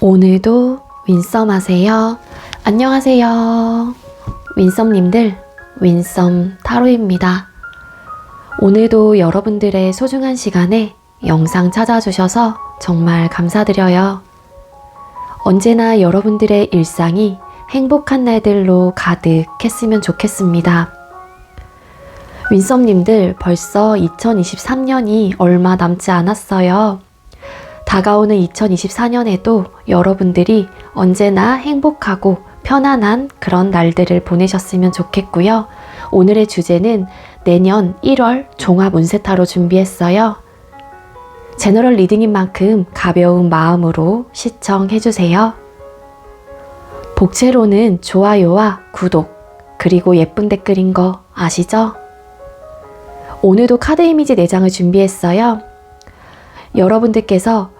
오늘도 윈썸 하세요. 안녕하세요. 윈썸님들, 윈썸 타로입니다. 오늘도 여러분들의 소중한 시간에 영상 찾아주셔서 정말 감사드려요. 언제나 여러분들의 일상이 행복한 날들로 가득했으면 좋겠습니다. 윈썸님들, 벌써 2023년이 얼마 남지 않았어요. 다가오는 2024년에도 여러분들이 언제나 행복하고 편안한 그런 날들을 보내셨으면 좋겠고요. 오늘의 주제는 내년 1월 종합 운세타로 준비했어요. 제너럴 리딩인 만큼 가벼운 마음으로 시청해주세요. 복채로는 좋아요와 구독, 그리고 예쁜 댓글인 거 아시죠? 오늘도 카드 이미지 4장을 준비했어요. 여러분들께서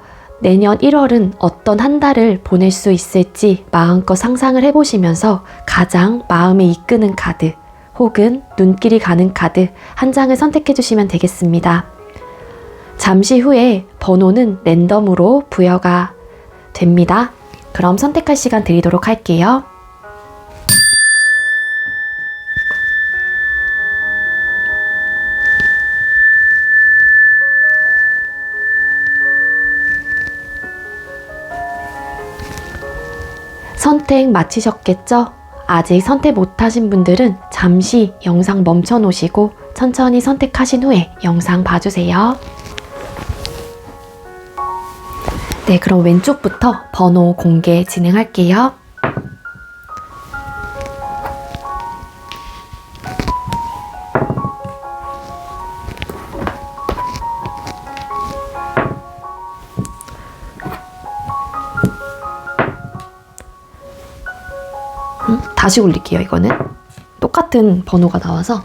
내년 1월은 어떤 한 달을 보낼 수 있을지 마음껏 상상을 해보시면서 가장 마음에 이끄는 카드 혹은 눈길이 가는 카드 한 장을 선택해 주시면 되겠습니다. 잠시 후에 번호는 랜덤으로 부여가 됩니다. 그럼 선택할 시간 드리도록 할게요. 선택 마치셨겠죠? 아직 선택 못하신 분들은 잠시 영상 멈춰 놓으시고 천천히 선택하신 후에 영상 봐주세요. 네, 그럼 왼쪽부터 번호 공개 진행할게요. 다시 올릴게요. 이거는 똑같은 번호가 나와서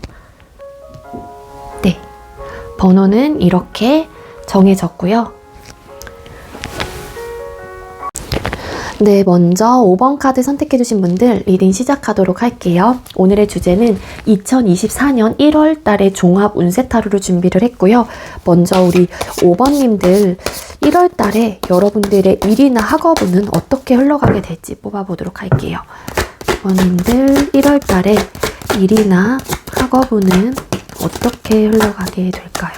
네, 번호는 이렇게 정해졌고요. 네, 먼저 5번 카드 선택해 주신 분들 리딩 시작하도록 할게요. 오늘의 주제는 2024년 1월 달에 종합 운세타로를 준비를 했고요. 먼저 우리 5번님들 1월 달에 여러분들의 일이나 학업은 어떻게 흘러가게 될지 뽑아보도록 할게요. 5번님들 1월 달에 일이나 학업은 어떻게 흘러가게 될까요?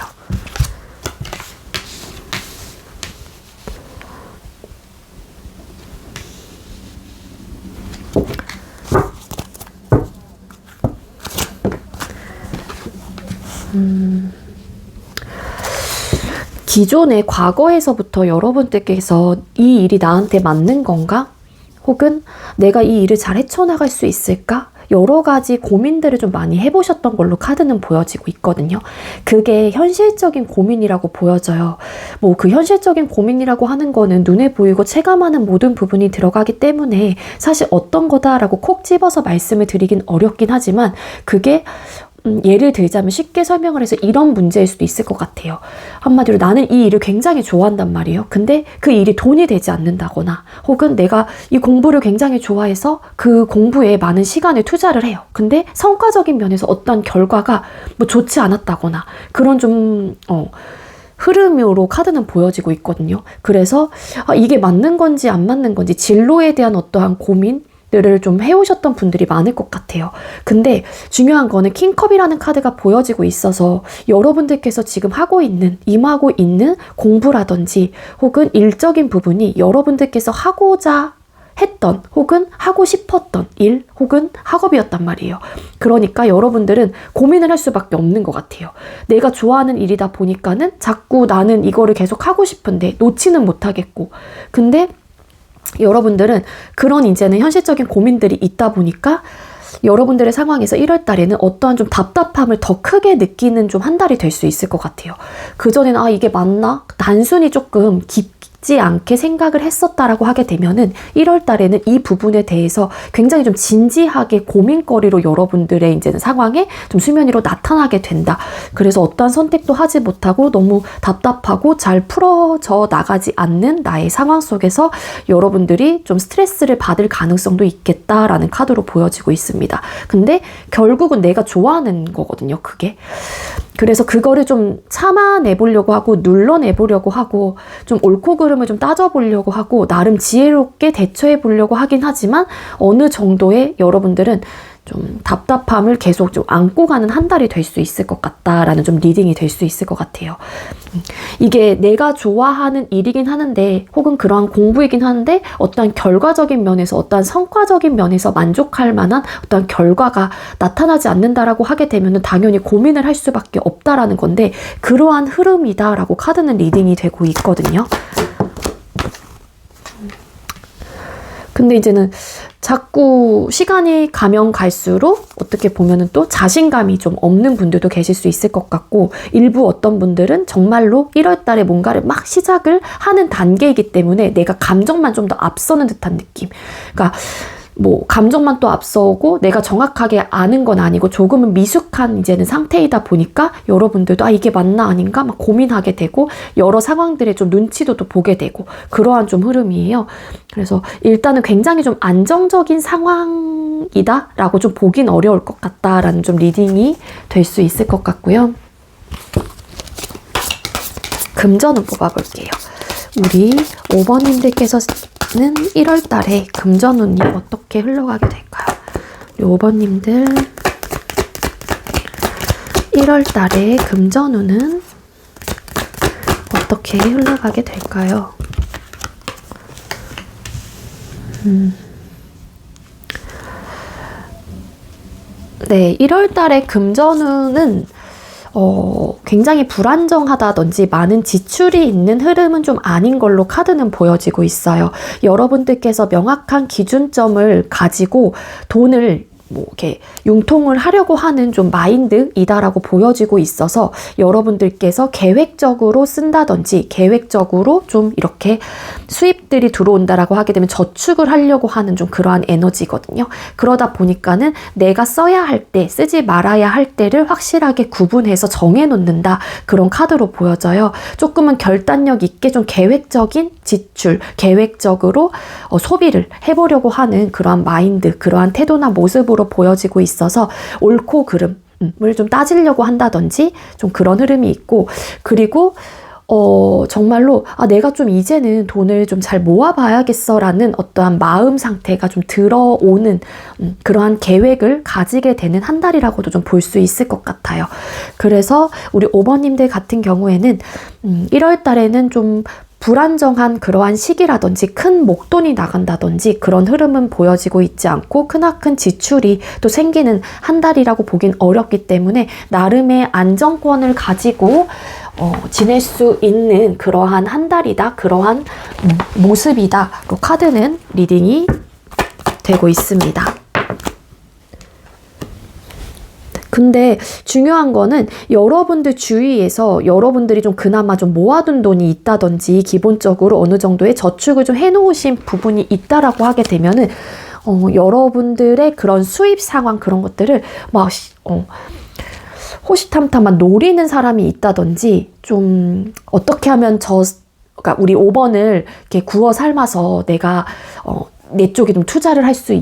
기존의 과거에서부터 여러분들께서 이 일이 나한테 맞는 건가? 혹은 내가 이 일을 잘 헤쳐나갈 수 있을까? 여러 가지 고민들을 좀 많이 해보셨던 걸로 카드는 보여지고 있거든요. 그게 현실적인 고민이라고 보여져요. 뭐 그 현실적인 고민이라고 하는 거는 눈에 보이고 체감하는 모든 부분이 들어가기 때문에 사실 어떤 거다라고 콕 집어서 말씀을 드리긴 어렵긴 하지만 그게 예를 들자면 쉽게 설명을 해서 이런 문제일 수도 있을 것 같아요. 한마디로 나는 이 일을 굉장히 좋아한단 말이에요. 근데 그 일이 돈이 되지 않는다거나 혹은 내가 이 공부를 굉장히 좋아해서 그 공부에 많은 시간을 투자를 해요. 근데 성과적인 면에서 어떤 결과가 뭐 좋지 않았다거나 그런 좀 흐름으로 카드는 보여지고 있거든요. 그래서 이게 맞는 건지 안 맞는 건지 진로에 대한 어떠한 고민 들을 좀 해오셨던 분들이 많을 것 같아요. 근데 중요한 거는 킹컵이라는 카드가 보여지고 있어서 여러분들께서 지금 하고 있는, 임하고 있는 공부라든지 혹은 일적인 부분이 여러분들께서 하고자 했던 혹은 하고 싶었던 일 혹은 학업이었단 말이에요. 그러니까 여러분들은 고민을 할 수밖에 없는 것 같아요. 내가 좋아하는 일이다 보니까는 자꾸 나는 이거를 계속 하고 싶은데 놓지는 못하겠고 근데 여러분들은 그런 이제는 현실적인 고민들이 있다 보니까 여러분들의 상황에서 1월 달에는 어떠한 좀 답답함을 더 크게 느끼는 좀 한 달이 될 수 있을 것 같아요. 그전에는 이게 맞나? 단순히 조금 깊지 않게 생각을 했었다라고 하게 되면은 1월 달에는 이 부분에 대해서 굉장히 좀 진지하게 고민거리로 여러분들의 이제는 상황에 좀 수면 위로 나타나게 된다. 그래서 어떠한 선택도 하지 못하고 너무 답답하고 잘 풀어져 나가지 않는 나의 상황 속에서 여러분들이 좀 스트레스를 받을 가능성도 있겠다라는 카드로 보여지고 있습니다. 근데 결국은 내가 좋아하는 거거든요, 그게. 그래서 그거를 좀 참아내보려고 하고 눌러내보려고 하고 좀 옳고 그름을 좀 따져보려고 하고 나름 지혜롭게 대처해보려고 하긴 하지만 어느 정도의 여러분들은 좀 답답함을 계속 좀 안고 가는 한 달이 될 수 있을 것 같다라는 좀 리딩이 될 수 있을 것 같아요. 이게 내가 좋아하는 일이긴 하는데 혹은 그러한 공부이긴 하는데 어떠한 결과적인 면에서 어떠한 성과적인 면에서 만족할 만한 어떠한 결과가 나타나지 않는다라고 하게 되면 당연히 고민을 할 수밖에 없다라는 건데 그러한 흐름이다라고 카드는 리딩이 되고 있거든요. 근데 이제는 자꾸 시간이 가면 갈수록 어떻게 보면은 또 자신감이 좀 없는 분들도 계실 수 있을 것 같고 일부 어떤 분들은 정말로 1월 달에 뭔가를 막 시작을 하는 단계이기 때문에 내가 감정만 좀 더 앞서는 듯한 느낌. 그러니까 뭐 감정만 또 앞서고 내가 정확하게 아는 건 아니고 조금은 미숙한 이제는 상태이다 보니까 여러분들도 아 이게 맞나 아닌가 막 고민하게 되고 여러 상황들에 좀 눈치도 또 보게 되고 그러한 좀 흐름이에요. 그래서 일단은 굉장히 좀 안정적인 상황이다 라고 좀 보긴 어려울 것 같다라는 좀 리딩이 될 수 있을 것 같고요. 금전운 뽑아볼게요. 우리 5번님들께서는 1월 달에 금전운이 어떻게 흘러가게 될까요? 우리 5번님들 1월 달에 금전운은 어떻게 흘러가게 될까요? 네, 1월 달에 금전운은 굉장히 불안정하다든지 많은 지출이 있는 흐름은 좀 아닌 걸로 카드는 보여지고 있어요. 여러분들께서 명확한 기준점을 가지고 돈을 뭐 이렇게 융통을 하려고 하는 좀 마인드이다라고 보여지고 있어서 여러분들께서 계획적으로 쓴다든지 계획적으로 좀 이렇게 수입들이 들어온다라고 하게 되면 저축을 하려고 하는 좀 그러한 에너지거든요. 그러다 보니까는 내가 써야 할 때, 쓰지 말아야 할 때를 확실하게 구분해서 정해놓는다. 그런 카드로 보여져요. 조금은 결단력 있게 좀 계획적인 지출, 계획적으로 소비를 해보려고 하는 그러한 마인드, 그러한 태도나 모습으로 보여지고 있어서 옳고 그름을 좀 따지려고 한다든지 좀 그런 흐름이 있고 그리고 정말로 내가 좀 이제는 돈을 좀 잘 모아봐야겠어 라는 어떠한 마음 상태가 좀 들어오는 그러한 계획을 가지게 되는 한 달이라고도 좀 볼 수 있을 것 같아요. 그래서 우리 5번님들 같은 경우에는 1월 달에는 좀 불안정한 그러한 시기라든지 큰 목돈이 나간다든지 그런 흐름은 보여지고 있지 않고 크나큰 지출이 또 생기는 한 달이라고 보긴 어렵기 때문에 나름의 안정권을 가지고 지낼 수 있는 그러한 한 달이다. 그러한 모습이다. 로 카드는 리딩이 되고 있습니다. 근데 중요한 거는 여러분들 주위에서 여러분들이 좀 그나마 좀 모아둔 돈이 있다든지 기본적으로 어느 정도의 저축을 좀 해놓으신 부분이 있다라고 하게 되면은 여러분들의 그런 수입 상황 그런 것들을 막 호시탐탐만 노리는 사람이 있다든지 좀 어떻게 하면 그러니까 우리 5번을 이렇게 구워 삶아서 내가 내 쪽에 좀 투자를 할 수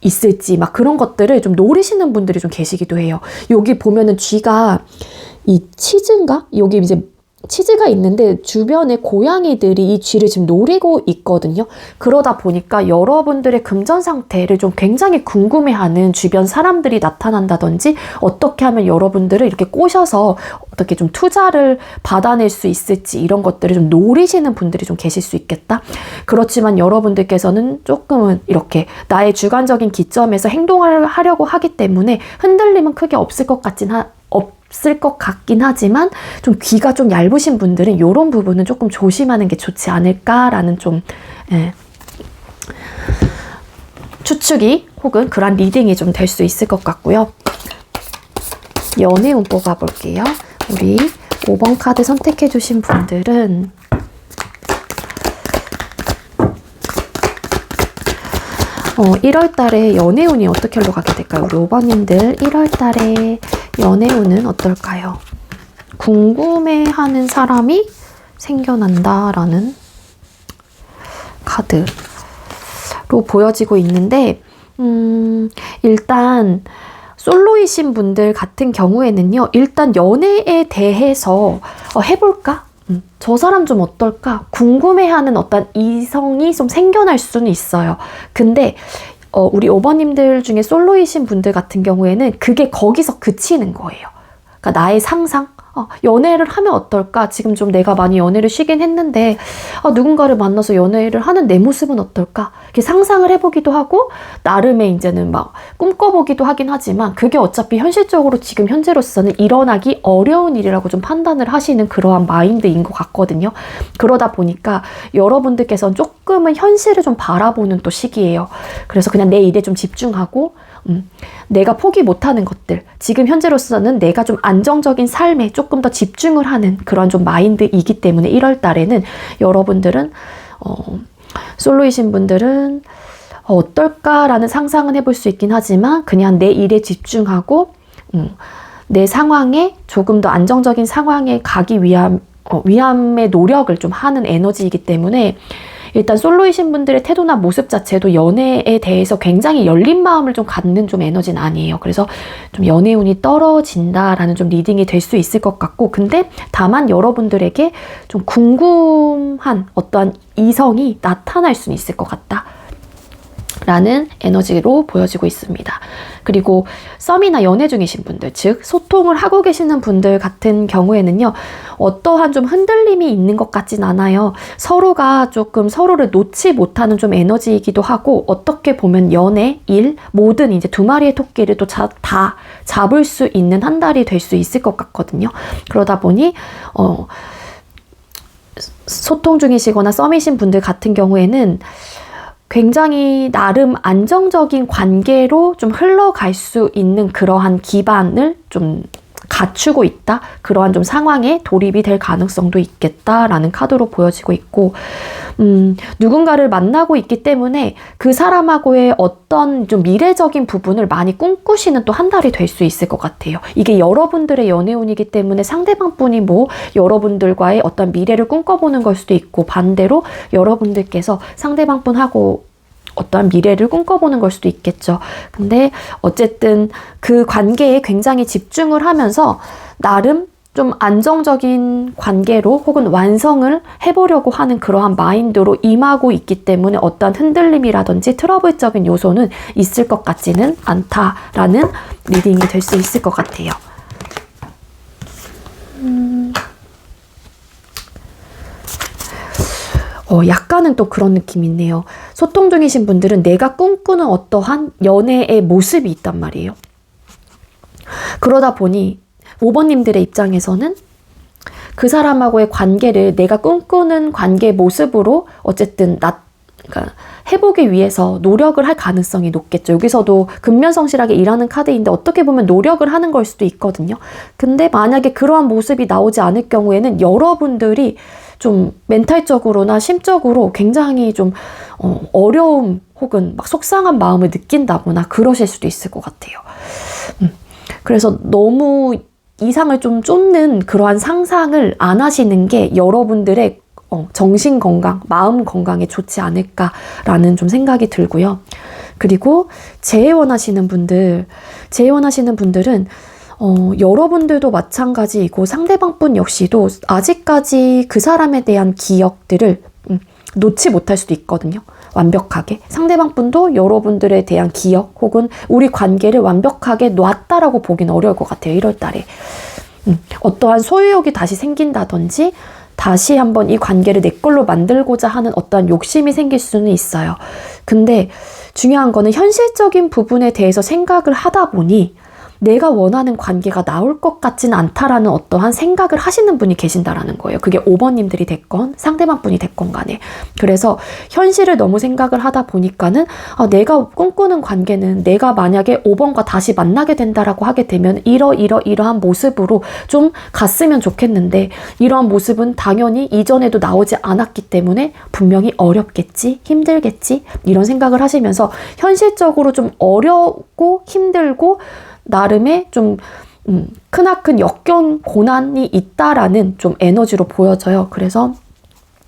있을지 막 그런 것들을 좀 노리시는 분들이 좀 계시기도 해요. 여기 보면은 쥐가 이 치즈인가? 여기 이제 치즈가 있는데 주변에 고양이들이 이 쥐를 지금 노리고 있거든요. 그러다 보니까 여러분들의 금전 상태를 좀 굉장히 궁금해하는 주변 사람들이 나타난다든지 어떻게 하면 여러분들을 이렇게 꼬셔서 어떻게 좀 투자를 받아낼 수 있을지 이런 것들을 좀 노리시는 분들이 좀 계실 수 있겠다. 그렇지만 여러분들께서는 조금은 이렇게 나의 주관적인 기점에서 행동을 하려고 하기 때문에 흔들림은 크게 없을 것 같긴 하지만 좀 귀가 좀 얇으신 분들은 이런 부분은 조금 조심하는 게 좋지 않을까라는 좀 추측이 혹은 그런 리딩이 좀 될 수 있을 것 같고요. 연애운 뽑아볼게요. 우리 5번 카드 선택해 주신 분들은 1월 달에 연애운이 어떻게 흘러가게 될까요? 우리 5번님들 1월 달에 연애운은 어떨까요? 궁금해하는 사람이 생겨난다라는 카드로 보여지고 있는데 일단 솔로이신 분들 같은 경우에는요, 일단 연애에 대해서 해볼까? 저 사람 좀 어떨까? 궁금해하는 어떤 이성이 좀 생겨날 수는 있어요. 근데 우리 오버님들 중에 솔로이신 분들 같은 경우에는 그게 거기서 그치는 거예요. 그러니까 나의 상상? 연애를 하면 어떨까? 지금 좀 내가 많이 연애를 쉬긴 했는데 누군가를 만나서 연애를 하는 내 모습은 어떨까? 이렇게 상상을 해보기도 하고 나름의 이제는 막 꿈꿔보기도 하긴 하지만 그게 어차피 현실적으로 지금 현재로서는 일어나기 어려운 일이라고 좀 판단을 하시는 그러한 마인드인 것 같거든요. 그러다 보니까 여러분들께서는 조금은 현실을 좀 바라보는 또 시기예요. 그래서 그냥 내 일에 좀 집중하고 내가 포기 못하는 것들, 지금 현재로서는 내가 좀 안정적인 삶에 조금 더 집중을 하는 그런 좀 마인드이기 때문에 1월 달에는 여러분들은 솔로이신 분들은 어떨까라는 상상은 해볼 수 있긴 하지만 그냥 내 일에 집중하고 내 상황에 조금 더 안정적인 상황에 가기 위함의 노력을 좀 하는 에너지이기 때문에 일단 솔로이신 분들의 태도나 모습 자체도 연애에 대해서 굉장히 열린 마음을 좀 갖는 좀 에너지는 아니에요. 그래서 좀 연애운이 떨어진다라는 좀 리딩이 될 수 있을 것 같고, 근데 다만 여러분들에게 좀 궁금한 어떠한 이성이 나타날 수는 있을 것 같다 라는 에너지로 보여지고 있습니다. 그리고 썸이나 연애 중이신 분들, 즉 소통을 하고 계시는 분들 같은 경우에는요, 어떠한 좀 흔들림이 있는 것 같진 않아요. 서로가 조금 서로를 놓지 못하는 좀 에너지이기도 하고, 어떻게 보면 연애, 일, 모든 이제 두 마리의 토끼를 또 다 잡을 수 있는 한 달이 될 수 있을 것 같거든요. 그러다 보니 소통 중이시거나 썸이신 분들 같은 경우에는 굉장히 나름 안정적인 관계로 좀 흘러갈 수 있는 그러한 기반을 좀 갖추고 있다. 그러한 좀 상황에 돌입이 될 가능성도 있겠다라는 카드로 보여지고 있고, 누군가를 만나고 있기 때문에 그 사람하고의 어떤 좀 미래적인 부분을 많이 꿈꾸시는 또 한 달이 될 수 있을 것 같아요. 이게 여러분들의 연애운이기 때문에 상대방 분이 뭐 여러분들과의 어떤 미래를 꿈꿔보는 걸 수도 있고, 반대로 여러분들께서 상대방 분하고 어떠한 미래를 꿈꿔보는 걸 수도 있겠죠. 근데 어쨌든 그 관계에 굉장히 집중을 하면서 나름 좀 안정적인 관계로 혹은 완성을 해보려고 하는 그러한 마인드로 임하고 있기 때문에 어떠한 흔들림이라든지 트러블적인 요소는 있을 것 같지는 않다라는 리딩이 될 수 있을 것 같아요. 약간은 또 그런 느낌이 있네요. 소통 중이신 분들은 내가 꿈꾸는 어떠한 연애의 모습이 있단 말이에요. 그러다 보니 5번님들의 입장에서는 그 사람하고의 관계를 내가 꿈꾸는 관계의 모습으로 어쨌든 그러니까 해보기 위해서 노력을 할 가능성이 높겠죠. 여기서도 근면성실하게 일하는 카드인데 어떻게 보면 노력을 하는 걸 수도 있거든요. 근데 만약에 그러한 모습이 나오지 않을 경우에는 여러분들이 좀 멘탈적으로나 심적으로 굉장히 좀 어려움 혹은 막 속상한 마음을 느낀다거나 그러실 수도 있을 것 같아요. 그래서 너무 이상을 좀 쫓는 그러한 상상을 안 하시는 게 여러분들의 정신 건강, 마음 건강에 좋지 않을까라는 좀 생각이 들고요. 그리고 재회원하시는 분들은 여러분들도 마찬가지이고 상대방 분 역시도 아직까지 그 사람에 대한 기억들을 놓지 못할 수도 있거든요. 완벽하게. 상대방 분도 여러분들에 대한 기억 혹은 우리 관계를 완벽하게 놨다라고 보기는 어려울 것 같아요. 1월 달에. 어떠한 소유욕이 다시 생긴다든지 다시 한번 이 관계를 내 걸로 만들고자 하는 어떠한 욕심이 생길 수는 있어요. 근데 중요한 거는 현실적인 부분에 대해서 생각을 하다 보니 내가 원하는 관계가 나올 것 같지는 않다라는 어떠한 생각을 하시는 분이 계신다라는 거예요. 그게 5번님들이 됐건 상대방 분이 됐건 간에. 그래서 현실을 너무 생각을 하다 보니까는 내가 꿈꾸는 관계는 내가 만약에 5번과 다시 만나게 된다라고 하게 되면 이러한 모습으로 좀 갔으면 좋겠는데 이러한 모습은 당연히 이전에도 나오지 않았기 때문에 분명히 어렵겠지, 힘들겠지 이런 생각을 하시면서 현실적으로 좀 어렵고 힘들고 나름의 좀 크나큰 역경 고난이 있다라는 좀 에너지로 보여져요. 그래서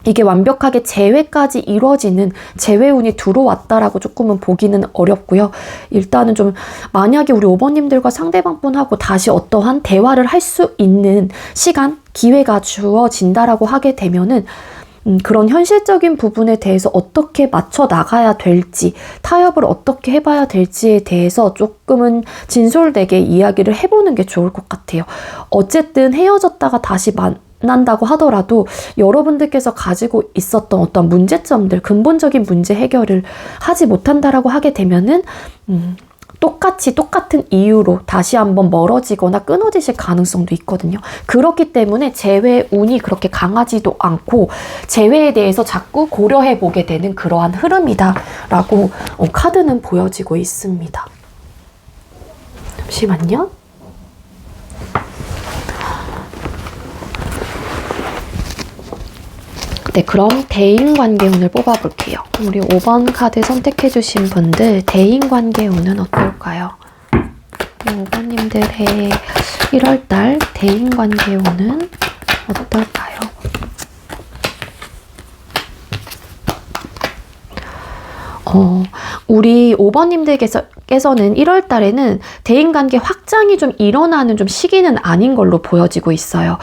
이게 완벽하게 재회까지 이루어지는 재회운이 들어왔다라고 조금은 보기는 어렵고요. 일단은 좀 만약에 우리 5번님들과 상대방분하고 다시 어떠한 대화를 할 수 있는 시간, 기회가 주어진다라고 하게 되면은 그런 현실적인 부분에 대해서 어떻게 맞춰 나가야 될지, 타협을 어떻게 해봐야 될지에 대해서 조금은 진솔되게 이야기를 해보는 게 좋을 것 같아요. 어쨌든 헤어졌다가 다시 만난다고 하더라도 여러분들께서 가지고 있었던 어떤 문제점들, 근본적인 문제 해결을 하지 못한다라고 하게 되면은 똑같은 이유로 다시 한번 멀어지거나 끊어지실 가능성도 있거든요. 그렇기 때문에 재회 운이 그렇게 강하지도 않고 재회에 대해서 자꾸 고려해 보게 되는 그러한 흐름이다라고 카드는 보여지고 있습니다. 잠시만요. 네, 그럼 대인관계 운을 뽑아볼게요. 우리 5번 카드 선택해주신 분들 대인관계 운은 어떨까요? 5번님들의 1월달 대인관계 운은 어떨까요? 우리 5번님들께서는 1월 달에는 대인관계 확장이 좀 일어나는 좀 시기는 아닌 걸로 보여지고 있어요.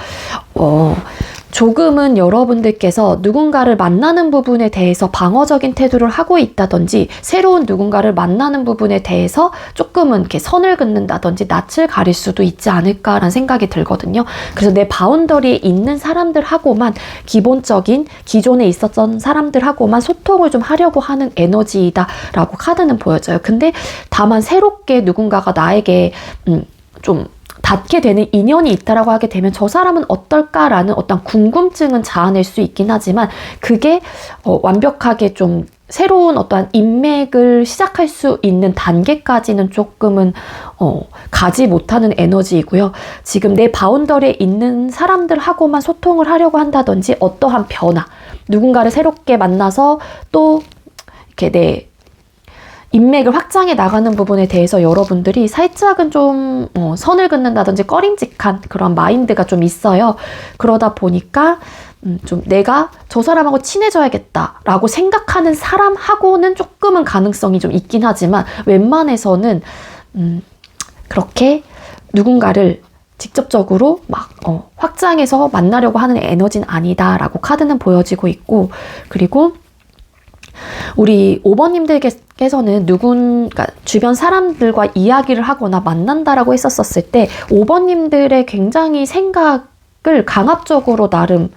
조금은 여러분들께서 누군가를 만나는 부분에 대해서 방어적인 태도를 하고 있다든지 새로운 누군가를 만나는 부분에 대해서 조금은 이렇게 선을 긋는다든지 낯을 가릴 수도 있지 않을까라는 생각이 들거든요. 그래서 내 바운더리에 있는 사람들하고만 기본적인 기존에 있었던 사람들하고만 소통을 좀 하려고 하는 에너지이다라고 카드는 보여져요. 근데 다만 새롭게 누군가가 나에게 좀 닿게 되는 인연이 있다라고 하게 되면 저 사람은 어떨까라는 어떤 궁금증은 자아낼 수 있긴 하지만 그게 완벽하게 좀 새로운 어떠한 인맥을 시작할 수 있는 단계까지는 조금은 가지 못하는 에너지이고요. 지금 내 바운더리에 있는 사람들하고만 소통을 하려고 한다든지 어떠한 변화, 누군가를 새롭게 만나서 또 이렇게 내 인맥을 확장해 나가는 부분에 대해서 여러분들이 살짝은 좀 선을 긋는다든지 꺼림직한 그런 마인드가 좀 있어요. 그러다 보니까 좀 내가 저 사람하고 친해져야겠다라고 생각하는 사람하고는 조금은 가능성이 좀 있긴 하지만 웬만해서는 그렇게 누군가를 직접적으로 막 확장해서 만나려고 하는 에너지는 아니다라고 카드는 보여지고 있고, 그리고 우리 5번님들께서는 그러니까 주변 사람들과 이야기를 하거나 만난다라고 했었을 때 5번님들의 굉장히 생각을 강압적으로 나름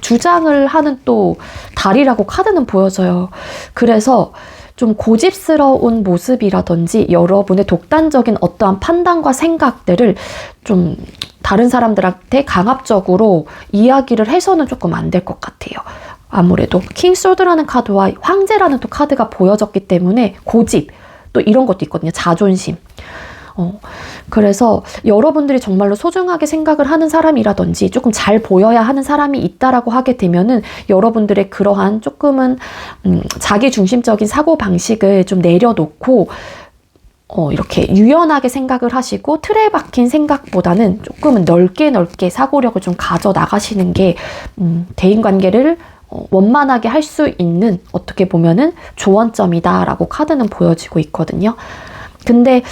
주장을 하는 또 달이라고 카드는 보여져요. 그래서 좀 고집스러운 모습이라든지 여러분의 독단적인 어떠한 판단과 생각들을 좀 다른 사람들한테 강압적으로 이야기를 해서는 조금 안 될 것 같아요. 아무래도 킹소드라는 카드와 황제라는 또 카드가 보여졌기 때문에 고집, 또 이런 것도 있거든요. 자존심. 그래서 여러분들이 정말로 소중하게 생각을 하는 사람이라든지 조금 잘 보여야 하는 사람이 있다라고 하게 되면은 여러분들의 그러한 조금은 자기중심적인 사고방식을 좀 내려놓고 이렇게 유연하게 생각을 하시고 틀에 박힌 생각보다는 조금은 넓게 사고력을 좀 가져 나가시는 게 대인관계를 원만하게 할 수 있는 어떻게 보면은 조언점이다라고 카드는 보여지고 있거든요. 근데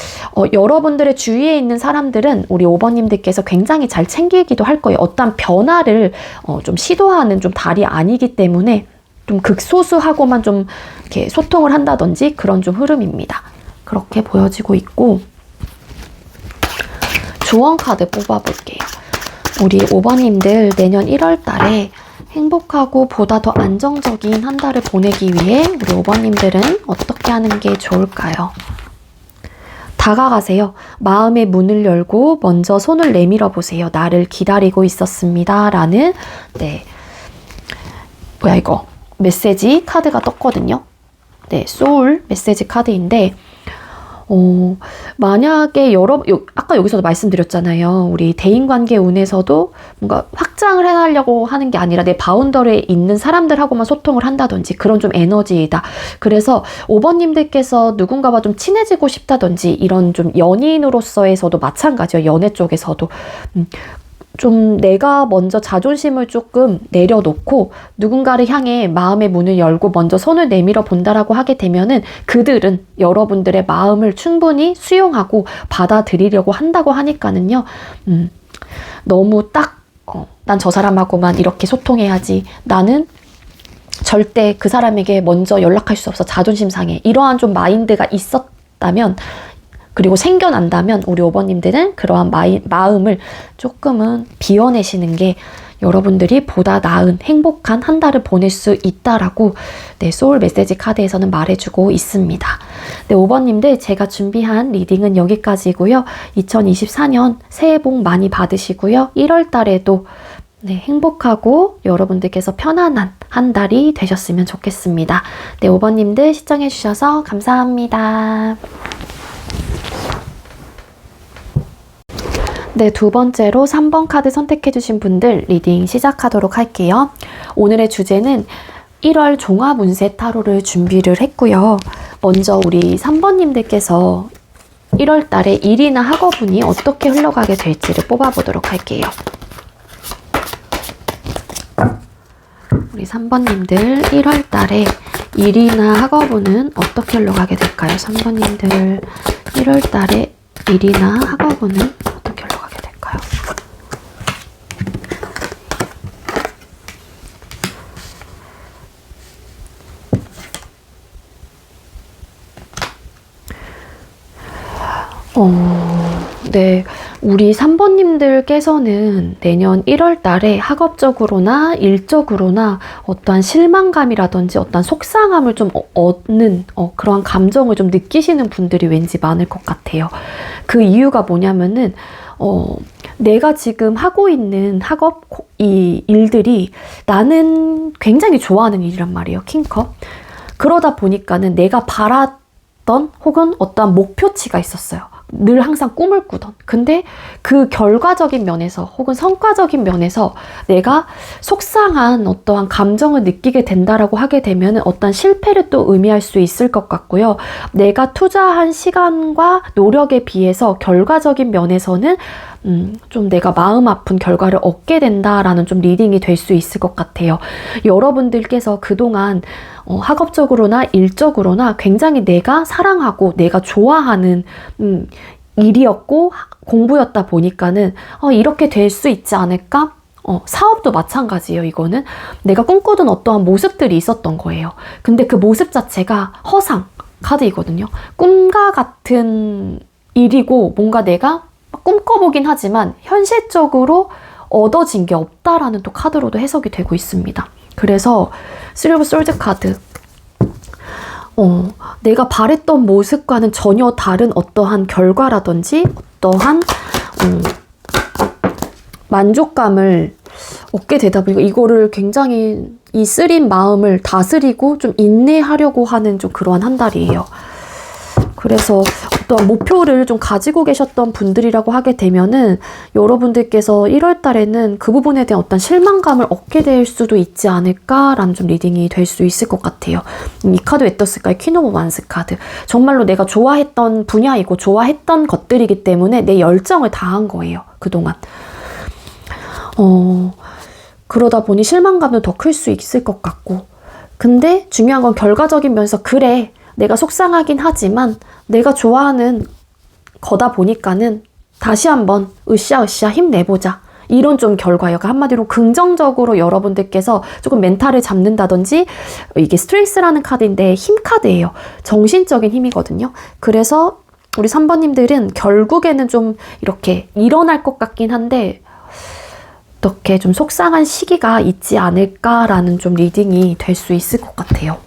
여러분들의 주위에 있는 사람들은 우리 5번님들께서 굉장히 잘 챙기기도 할 거예요. 어떤 변화를 좀 시도하는 좀 달이 아니기 때문에 좀 극소수하고만 좀 이렇게 소통을 한다든지 그런 좀 흐름입니다. 그렇게 보여지고 있고, 조언 카드 뽑아볼게요. 우리 5번님들 내년 1월 달에 행복하고 보다 더 안정적인 한 달을 보내기 위해 우리 5번님들은 어떻게 하는 게 좋을까요? 다가가세요. 마음의 문을 열고 먼저 손을 내밀어 보세요. 나를 기다리고 있었습니다. 라는 메시지 카드가 떴거든요. 네, 소울 메시지 카드인데 만약에 아까 여기서도 말씀드렸잖아요. 우리 대인관계 운에서도 뭔가 확장을 해나가려고 하는 게 아니라 내 바운더리에 있는 사람들하고만 소통을 한다든지 그런 좀 에너지이다. 그래서 5번님들께서 누군가와 좀 친해지고 싶다든지 이런 좀 연인으로서에서도 마찬가지예요. 연애 쪽에서도. 좀 내가 먼저 자존심을 조금 내려놓고 누군가를 향해 마음의 문을 열고 먼저 손을 내밀어 본다라고 하게 되면은 그들은 여러분들의 마음을 충분히 수용하고 받아들이려고 한다고 하니까는요. 너무 난 저 사람하고만 이렇게 소통해야지. 나는 절대 그 사람에게 먼저 연락할 수 없어. 자존심 상해. 이러한 좀 마인드가 있었다면 그리고 생겨난다면 우리 5번님들은 그러한 마음을 조금은 비워내시는 게 여러분들이 보다 나은 행복한 한 달을 보낼 수 있다라고 소울 메시지 카드에서는 말해주고 있습니다. 5번님들 제가 준비한 리딩은 여기까지고요. 2024년 새해 복 많이 받으시고요. 1월 달에도 행복하고 여러분들께서 편안한 한 달이 되셨으면 좋겠습니다. 5번님들 시청해주셔서 감사합니다. 두 번째로 3번 카드 선택해주신 분들 리딩 시작하도록 할게요. 오늘의 주제는 1월 종합운세 타로를 준비를 했고요. 먼저 우리 3번님들께서 1월 달에 일이나 학업운이 어떻게 흘러가게 될지를 뽑아보도록 할게요. 우리 3번님들 1월 달에 일이나 학업운은 어떻게 흘러가게 될까요? 3번님들 1월 달에 일이나 학업운은 어떻게 흘러가게 될까요? 우리 3번님들께서는 내년 1월 달에 학업적으로나 일적으로나 어떠한 실망감이라든지 어떠한 속상함을 좀 얻는 그러한 감정을 좀 느끼시는 분들이 왠지 많을 것 같아요. 그 이유가 뭐냐면은 내가 지금 하고 있는 학업 이 일들이 나는 굉장히 좋아하는 일이란 말이에요. 킹컵. 그러다 보니까는 내가 바랐던 혹은 어떠한 목표치가 있었어요. 늘 항상 꿈을 꾸던. 근데 그 결과적인 면에서 혹은 성과적인 면에서 내가 속상한 어떠한 감정을 느끼게 된다라고 하게 되면 어떤 실패를 또 의미할 수 있을 것 같고요. 내가 투자한 시간과 노력에 비해서 결과적인 면에서는 좀 내가 마음 아픈 결과를 얻게 된다라는 좀 리딩이 될 수 있을 것 같아요. 여러분들께서 그동안 학업적으로나 일적으로나 굉장히 내가 사랑하고 내가 좋아하는 일이었고 공부였다 보니까는 이렇게 될 수 있지 않을까? 사업도 마찬가지예요. 이거는 내가 꿈꾸던 어떠한 모습들이 있었던 거예요. 근데 그 모습 자체가 허상 카드이거든요. 꿈과 같은 일이고 뭔가 내가 꿈꿔보긴 하지만 현실적으로 얻어진 게 없다라는 또 카드로도 해석이 되고 있습니다. 그래서 실버 솔드 카드 내가 바랬던 모습과는 전혀 다른 어떠한 결과라든지 어떠한 만족감을 얻게 되다 보니까 이거를 굉장히 이 쓰린 마음을 다스리고 좀 인내하려고 하는 좀 그러한 한 달이에요. 그래서 어떠한 목표를 좀 가지고 계셨던 분들이라고 하게 되면은 여러분들께서 1월 달에는 그 부분에 대한 어떤 실망감을 얻게 될 수도 있지 않을까라는 좀 리딩이 될 수 있을 것 같아요. 이 카드 왜 떴을까요? 퀸 오브 완스 카드. 정말로 내가 좋아했던 분야이고 좋아했던 것들이기 때문에 내 열정을 다한 거예요. 그동안. 그러다 보니 실망감도 더 클 수 있을 것 같고. 근데 중요한 건 결과적인 면에서 그래. 내가 속상하긴 하지만 내가 좋아하는 거다 보니까는 다시 한번 으쌰으쌰 힘내보자. 이런 좀 결과예요. 한마디로 긍정적으로 여러분들께서 조금 멘탈을 잡는다든지 이게 스트레스라는 카드인데 힘 카드예요. 정신적인 힘이거든요. 그래서 우리 3번님들은 결국에는 좀 이렇게 일어날 것 같긴 한데 어떻게 좀 속상한 시기가 있지 않을까라는 좀 리딩이 될 수 있을 것 같아요.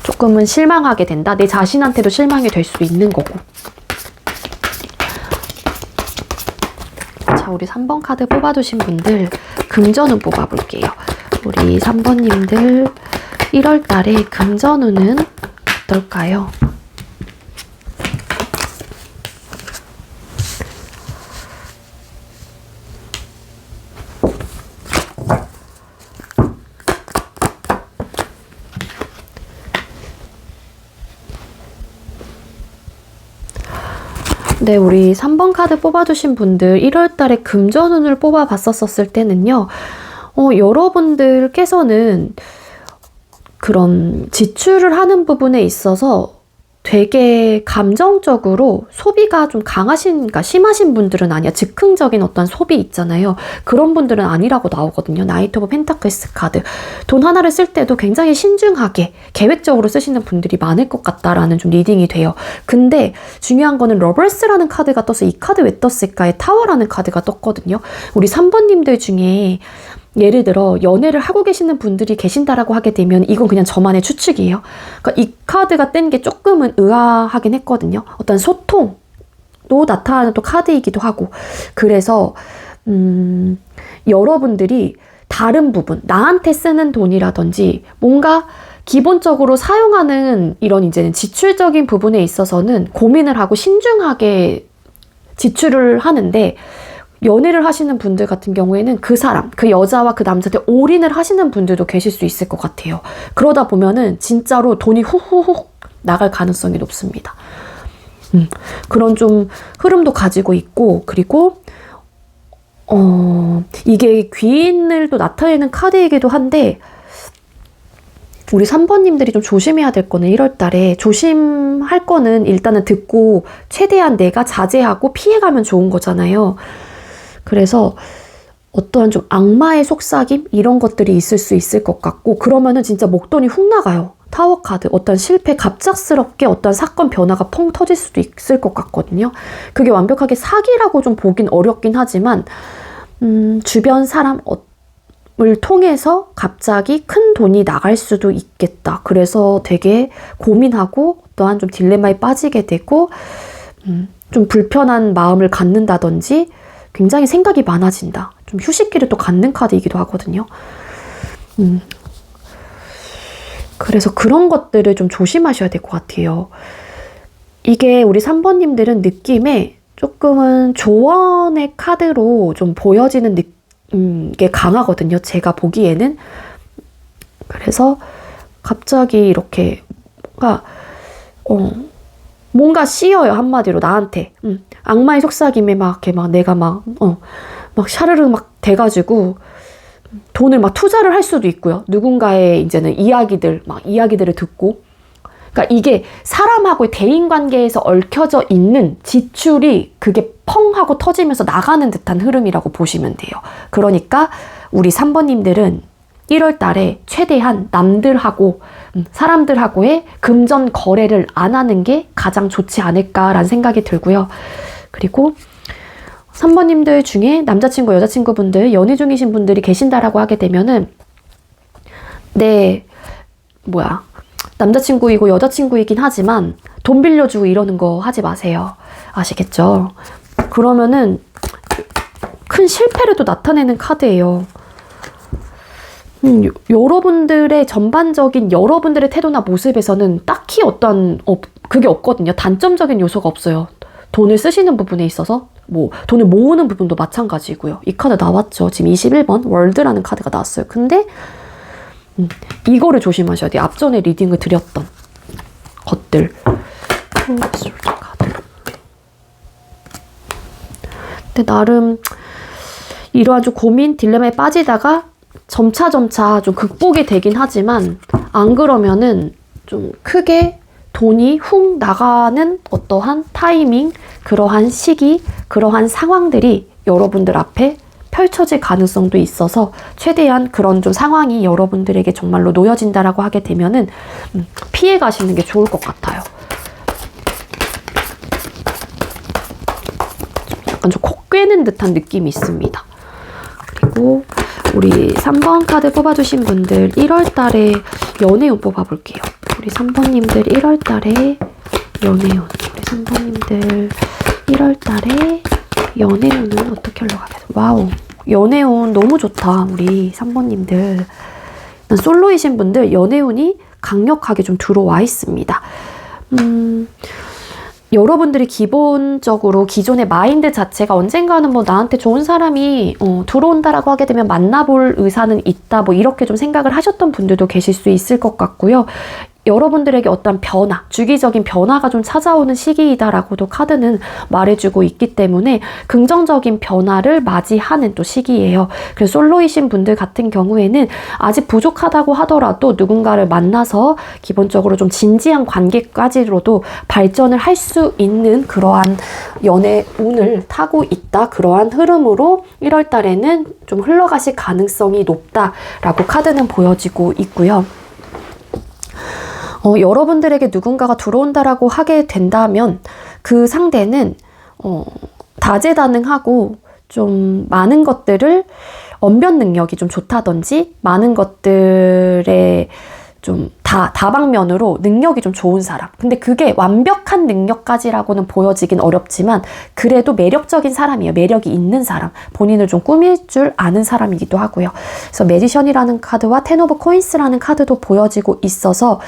조금은 실망하게 된다. 내 자신한테도 실망이 될 수 있는 거고. 자, 우리 3번 카드 뽑아주신 분들 금전운 뽑아볼게요. 우리 3번님들 1월 달에 금전운은 어떨까요? 네, 우리 3번 카드 뽑아주신 분들 1월달에 금전운을 뽑아봤었을 때는요. 여러분들께서는 그런 지출을 하는 부분에 있어서 되게 감정적으로 소비가 좀 그러니까 심하신 분들은 아니야. 즉흥적인 어떤 소비 있잖아요. 그런 분들은 아니라고 나오거든요. 나이트 오브 펜타클스 카드. 돈 하나를 쓸 때도 굉장히 신중하게 계획적으로 쓰시는 분들이 많을 것 같다라는 좀 리딩이 돼요. 근데 중요한 거는 러버스라는 카드가 떠서 이 카드 왜 떴을까에 타워라는 카드가 떴거든요. 우리 3번님들 중에 예를 들어 연애를 하고 계시는 분들이 계신다라고 하게 되면 이건 그냥 저만의 추측이에요. 그러니까 이 카드가 뗀 게 조금은 의아하긴 했거든요. 어떤 소통도 나타나는 또 카드이기도 하고. 그래서 여러분들이 다른 부분, 나한테 쓰는 돈이라든지 뭔가 기본적으로 사용하는 이런 이제는 지출적인 부분에 있어서는 고민을 하고 신중하게 지출을 하는데, 연애를 하시는 분들 같은 경우에는 그 사람, 그 여자와 그 남자한테 올인을 하시는 분들도 계실 수 있을 것 같아요. 그러다 보면은 진짜로 돈이 후후후 나갈 가능성이 높습니다. 그런 좀 흐름도 가지고 있고, 그리고 이게 귀인을 또 나타내는 카드이기도 한데, 우리 3번님들이 좀 조심해야 될 거는 1월달에 조심할 거는 일단은 듣고 최대한 내가 자제하고 피해가면 좋은 거잖아요. 그래서 어떤 좀 악마의 속삭임 이런 것들이 있을 수 있을 것 같고, 그러면은 진짜 목돈이 훅 나가요. 타워 카드, 어떤 실패, 갑작스럽게 어떤 사건 변화가 펑 터질 수도 있을 것 같거든요. 그게 완벽하게 사기라고 좀 보긴 어렵긴 하지만 주변 사람을 통해서 갑자기 큰 돈이 나갈 수도 있겠다. 그래서 되게 고민하고 또한 좀 딜레마에 빠지게 되고 좀 불편한 마음을 갖는다든지 굉장히 생각이 많아진다. 좀 휴식기를 또 갖는 카드이기도 하거든요. 그래서 그런 것들을 좀 조심하셔야 될 것 같아요. 이게 우리 3번님들은 느낌에 조금은 조언의 카드로 좀 보여지는 게 강하거든요. 제가 보기에는. 그래서 갑자기 이렇게 뭔가 씌어요. 한마디로 나한테. 악마의 속삭임에 막 이렇게 막 내가 막 샤르르 막 돼가지고 돈을 막 투자를 할 수도 있고요. 누군가의 이제는 이야기들을 듣고. 그러니까 이게 사람하고의 대인관계에서 얽혀져 있는 지출이 그게 펑 하고 터지면서 나가는 듯한 흐름이라고 보시면 돼요. 그러니까 우리 3번님들은 1월 달에 최대한 남들하고 사람들하고의 금전 거래를 안 하는 게 가장 좋지 않을까라는 생각이 들고요. 그리고 3번님들 중에 남자친구, 여자친구분들, 연애 중이신 분들이 계신다라고 하게 되면은 남자친구이고 여자친구이긴 하지만 돈 빌려주고 이러는 거 하지 마세요. 아시겠죠? 그러면은 큰 실패를 또 나타내는 카드예요. 여러분들의 전반적인 여러분들의 태도나 모습에서는 딱히 그게 없거든요. 단점적인 요소가 없어요. 돈을 쓰시는 부분에 있어서 돈을 모으는 부분도 마찬가지고요. 이 카드 나왔죠. 지금 21번 월드라는 카드가 나왔어요. 근데 이거를 조심하셔야 돼요. 앞전에 리딩을 드렸던 것들. 근데 나름 이러한 좀 고민, 딜레마에 빠지다가 점차 좀 극복이 되긴 하지만 안 그러면은 좀 크게 돈이 훅 나가는 어떠한 타이밍, 그러한 시기, 그러한 상황들이 여러분들 앞에 펼쳐질 가능성도 있어서 최대한 그런 좀 상황이 여러분들에게 정말로 놓여진다라고 하게 되면은 피해 가시는 게 좋을 것 같아요. 약간 좀 코 꿰는 듯한 느낌이 있습니다. 그리고 우리 3번 카드 뽑아주신 분들 1월 달에 연애운 뽑아볼게요. 우리 3번님들 1월 달에 연애운. 우리 3번님들 1월 달에 연애운은 어떻게 흘러가겠어요? 와우. 연애운 너무 좋다. 우리 3번님들. 솔로이신 분들 연애운이 강력하게 좀 들어와 있습니다. 여러분들이 기본적으로 기존의 마인드 자체가 언젠가는 나한테 좋은 사람이 들어온다라고 하게 되면 만나볼 의사는 있다. 이렇게 좀 생각을 하셨던 분들도 계실 수 있을 것 같고요. 여러분들에게 어떤 변화, 주기적인 변화가 좀 찾아오는 시기이다라고도 카드는 말해주고 있기 때문에 긍정적인 변화를 맞이하는 또 시기예요. 그래서 솔로이신 분들 같은 경우에는 아직 부족하다고 하더라도 누군가를 만나서 기본적으로 좀 진지한 관계까지로도 발전을 할 수 있는 그러한 연애 운을 타고 있다. 그러한 흐름으로 1월 달에는 좀 흘러가실 가능성이 높다라고 카드는 보여지고 있고요. 여러분들에게 누군가가 들어온다라고 하게 된다면 그 상대는 다재다능하고 좀 많은 것들을 언변 능력이 좀 좋다든지 많은 것들에 좀 다방면으로 능력이 좀 좋은 사람. 근데 그게 완벽한 능력까지라고는 보여지긴 어렵지만 그래도 매력적인 사람이에요. 매력이 있는 사람. 본인을 좀 꾸밀 줄 아는 사람이기도 하고요. 그래서 매지션이라는 카드와 텐 오브 코인스라는 카드도 보여지고 있어서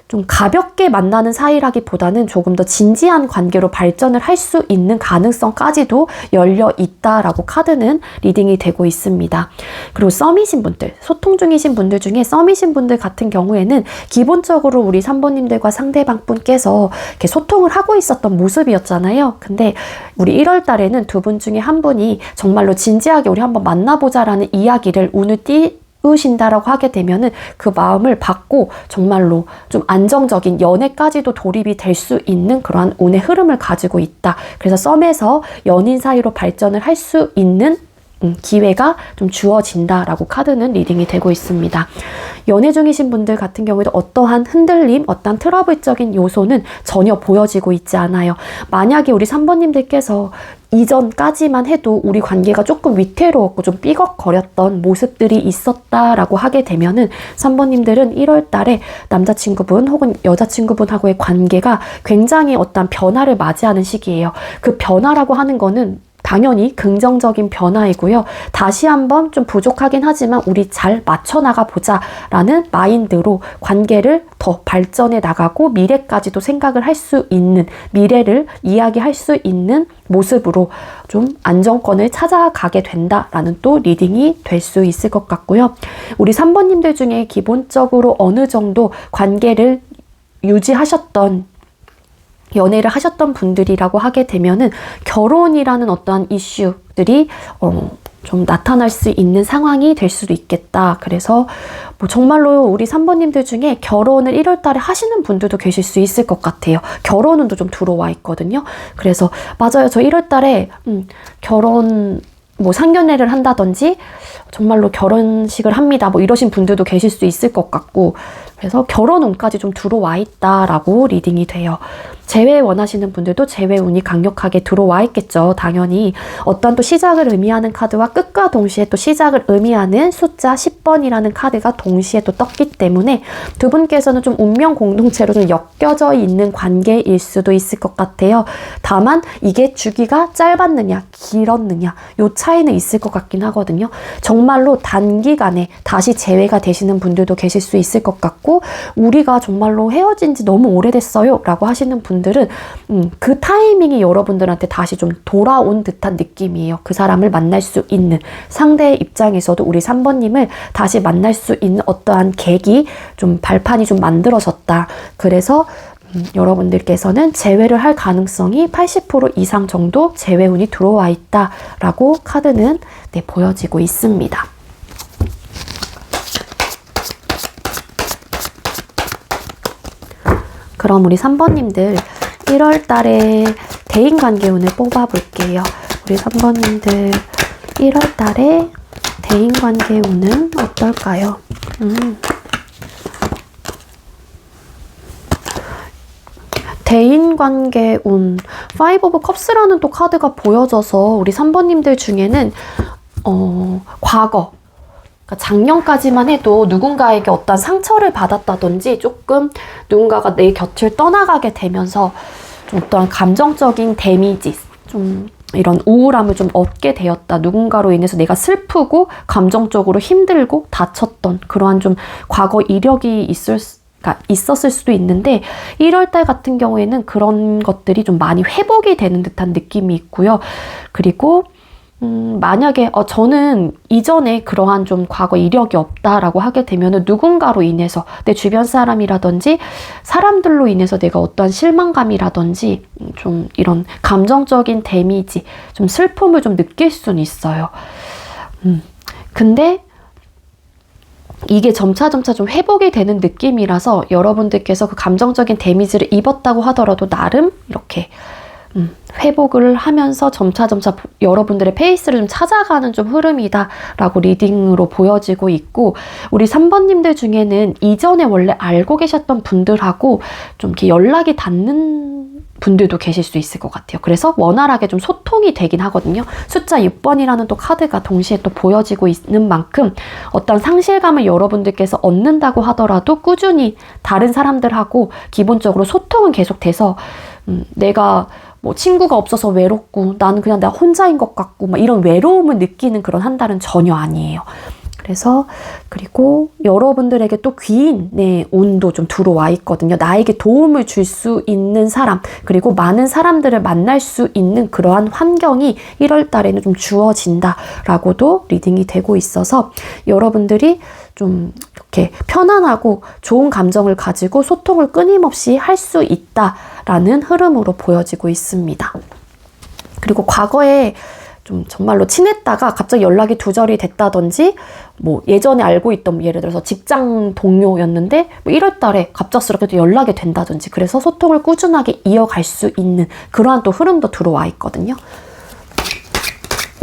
좀 가볍게 만나는 사이라기보다는 조금 더 진지한 관계로 발전을 할 수 있는 가능성까지도 열려 있다라고 카드는 리딩이 되고 있습니다. 그리고 썸이신 분들, 소통 중이신 분들 중에 썸이신 분들 같은 경우에는 기본적으로 우리 3번님들과 상대방 분께서 이렇게 소통을 하고 있었던 모습이었잖아요. 근데 우리 1월 달에는 두 분 중에 한 분이 정말로 진지하게 우리 한번 만나보자라는 이야기를 운을 띄우신다라고 하게 되면은 그 마음을 받고 정말로 좀 안정적인 연애까지도 돌입이 될 수 있는 그러한 운의 흐름을 가지고 있다. 그래서 썸에서 연인 사이로 발전을 할 수 있는 기회가 좀 주어진다라고 카드는 리딩이 되고 있습니다. 연애 중이신 분들 같은 경우에도 어떠한 흔들림, 어떠한 트러블적인 요소는 전혀 보여지고 있지 않아요. 만약에 우리 3번님들께서 이전까지만 해도 우리 관계가 조금 위태로웠고 좀 삐걱거렸던 모습들이 있었다라고 하게 되면은 3번님들은 1월 달에 남자친구분 혹은 여자친구분하고의 관계가 굉장히 어떤 변화를 맞이하는 시기예요. 그 변화라고 하는 거는 당연히 긍정적인 변화이고요. 다시 한번 좀 부족하긴 하지만 우리 잘 맞춰나가 보자 라는 마인드로 관계를 더 발전해 나가고 미래까지도 생각을 할 수 있는, 미래를 이야기할 수 있는 모습으로 좀 안정권을 찾아가게 된다라는 또 리딩이 될 수 있을 것 같고요. 우리 3번님들 중에 기본적으로 어느 정도 관계를 유지하셨던 연애를 하셨던 분들이라고 하게 되면은 결혼이라는 어떠한 이슈들이 좀 나타날 수 있는 상황이 될 수도 있겠다. 그래서 뭐 정말로 우리 3번님들 중에 결혼을 1월 달에 하시는 분들도 계실 수 있을 것 같아요. 결혼운도 좀 들어와 있거든요. 그래서 맞아요. 저 1월 달에 결혼 뭐 상견례를 한다든지 정말로 결혼식을 합니다. 뭐 이러신 분들도 계실 수 있을 것 같고 그래서 결혼운까지 좀 들어와 있다라고 리딩이 돼요. 재회 원하시는 분들도 재회운이 강력하게 들어와 있겠죠. 당연히 어떤 또 시작을 의미하는 카드와 끝과 동시에 또 시작을 의미하는 숫자 10번이라는 카드가 동시에 또 떴기 때문에 두 분께서는 좀 운명 공동체로 좀 엮여져 있는 관계일 수도 있을 것 같아요. 다만 이게 주기가 짧았느냐 길었느냐 요 차이는 있을 것 같긴 하거든요. 정말로 단기간에 다시 재회가 되시는 분들도 계실 수 있을 것 같고 우리가 정말로 헤어진 지 너무 오래됐어요 라고 하시는 분들은 그 타이밍이 여러분들한테 다시 좀 돌아온 듯한 느낌이에요. 그 사람을 만날 수 있는 상대의 입장에서도 우리 3번님을 다시 만날 수 있는 어떠한 계기, 좀 발판이 좀 만들어졌다. 그래서 여러분들께서는 재회를 할 가능성이 80% 이상 정도 재회운이 들어와 있다라고 카드는 보여지고 있습니다. 그럼 우리 3번님들 1월 달에 대인관계운을 뽑아볼게요. 우리 3번님들 1월 달에 대인관계운은 어떨까요? 대인관계운 5 오브 컵스라는 또 카드가 보여져서 우리 3번님들 중에는 과거 작년까지만 해도 누군가에게 어떤 상처를 받았다든지 조금 누군가가 내 곁을 떠나가게 되면서 좀 어떠한 감정적인 데미지, 좀 이런 우울함을 좀 얻게 되었다. 누군가로 인해서 내가 슬프고 감정적으로 힘들고 다쳤던 그러한 좀 과거 이력이 있었을 수도 있는데 1월달 같은 경우에는 그런 것들이 좀 많이 회복이 되는 듯한 느낌이 있고요. 그리고 만약에 저는 이전에 그러한 좀 과거 이력이 없다라고 하게 되면은 누군가로 인해서 내 주변 사람이라든지 사람들로 인해서 내가 어떠한 실망감이라든지 좀 이런 감정적인 데미지, 좀 슬픔을 좀 느낄 수는 있어요. 근데 이게 점차점차 좀 회복이 되는 느낌이라서 여러분들께서 그 감정적인 데미지를 입었다고 하더라도 나름 이렇게 회복을 하면서 점차점차 여러분들의 페이스를 좀 찾아가는 좀 흐름이다라고 리딩으로 보여지고 있고, 우리 3번님들 중에는 이전에 원래 알고 계셨던 분들하고 좀 이렇게 연락이 닿는 분들도 계실 수 있을 것 같아요. 그래서 원활하게 좀 소통이 되긴 하거든요. 숫자 6번이라는 또 카드가 동시에 또 보여지고 있는 만큼 어떤 상실감을 여러분들께서 얻는다고 하더라도 꾸준히 다른 사람들하고 기본적으로 소통은 계속돼서 내가 뭐 친구가 없어서 외롭고 나는 그냥 내가 혼자인 것 같고 막 이런 외로움을 느끼는 그런 한 달은 전혀 아니에요. 그래서 그리고 여러분들에게 또 귀인의 운도 좀 들어와 있거든요. 나에게 도움을 줄 수 있는 사람, 그리고 많은 사람들을 만날 수 있는 그러한 환경이 1월 달에는 좀 주어진다라고도 리딩이 되고 있어서 여러분들이 좀 이렇게 편안하고 좋은 감정을 가지고 소통을 끊임없이 할 수 있다라는 흐름으로 보여지고 있습니다. 그리고 과거에 좀 정말로 친했다가 갑자기 연락이 두절이 됐다든지, 뭐 예전에 알고 있던 예를 들어서 직장 동료였는데 뭐 1월 달에 갑작스럽게 또 연락이 된다든지, 그래서 소통을 꾸준하게 이어갈 수 있는 그러한 또 흐름도 들어와 있거든요.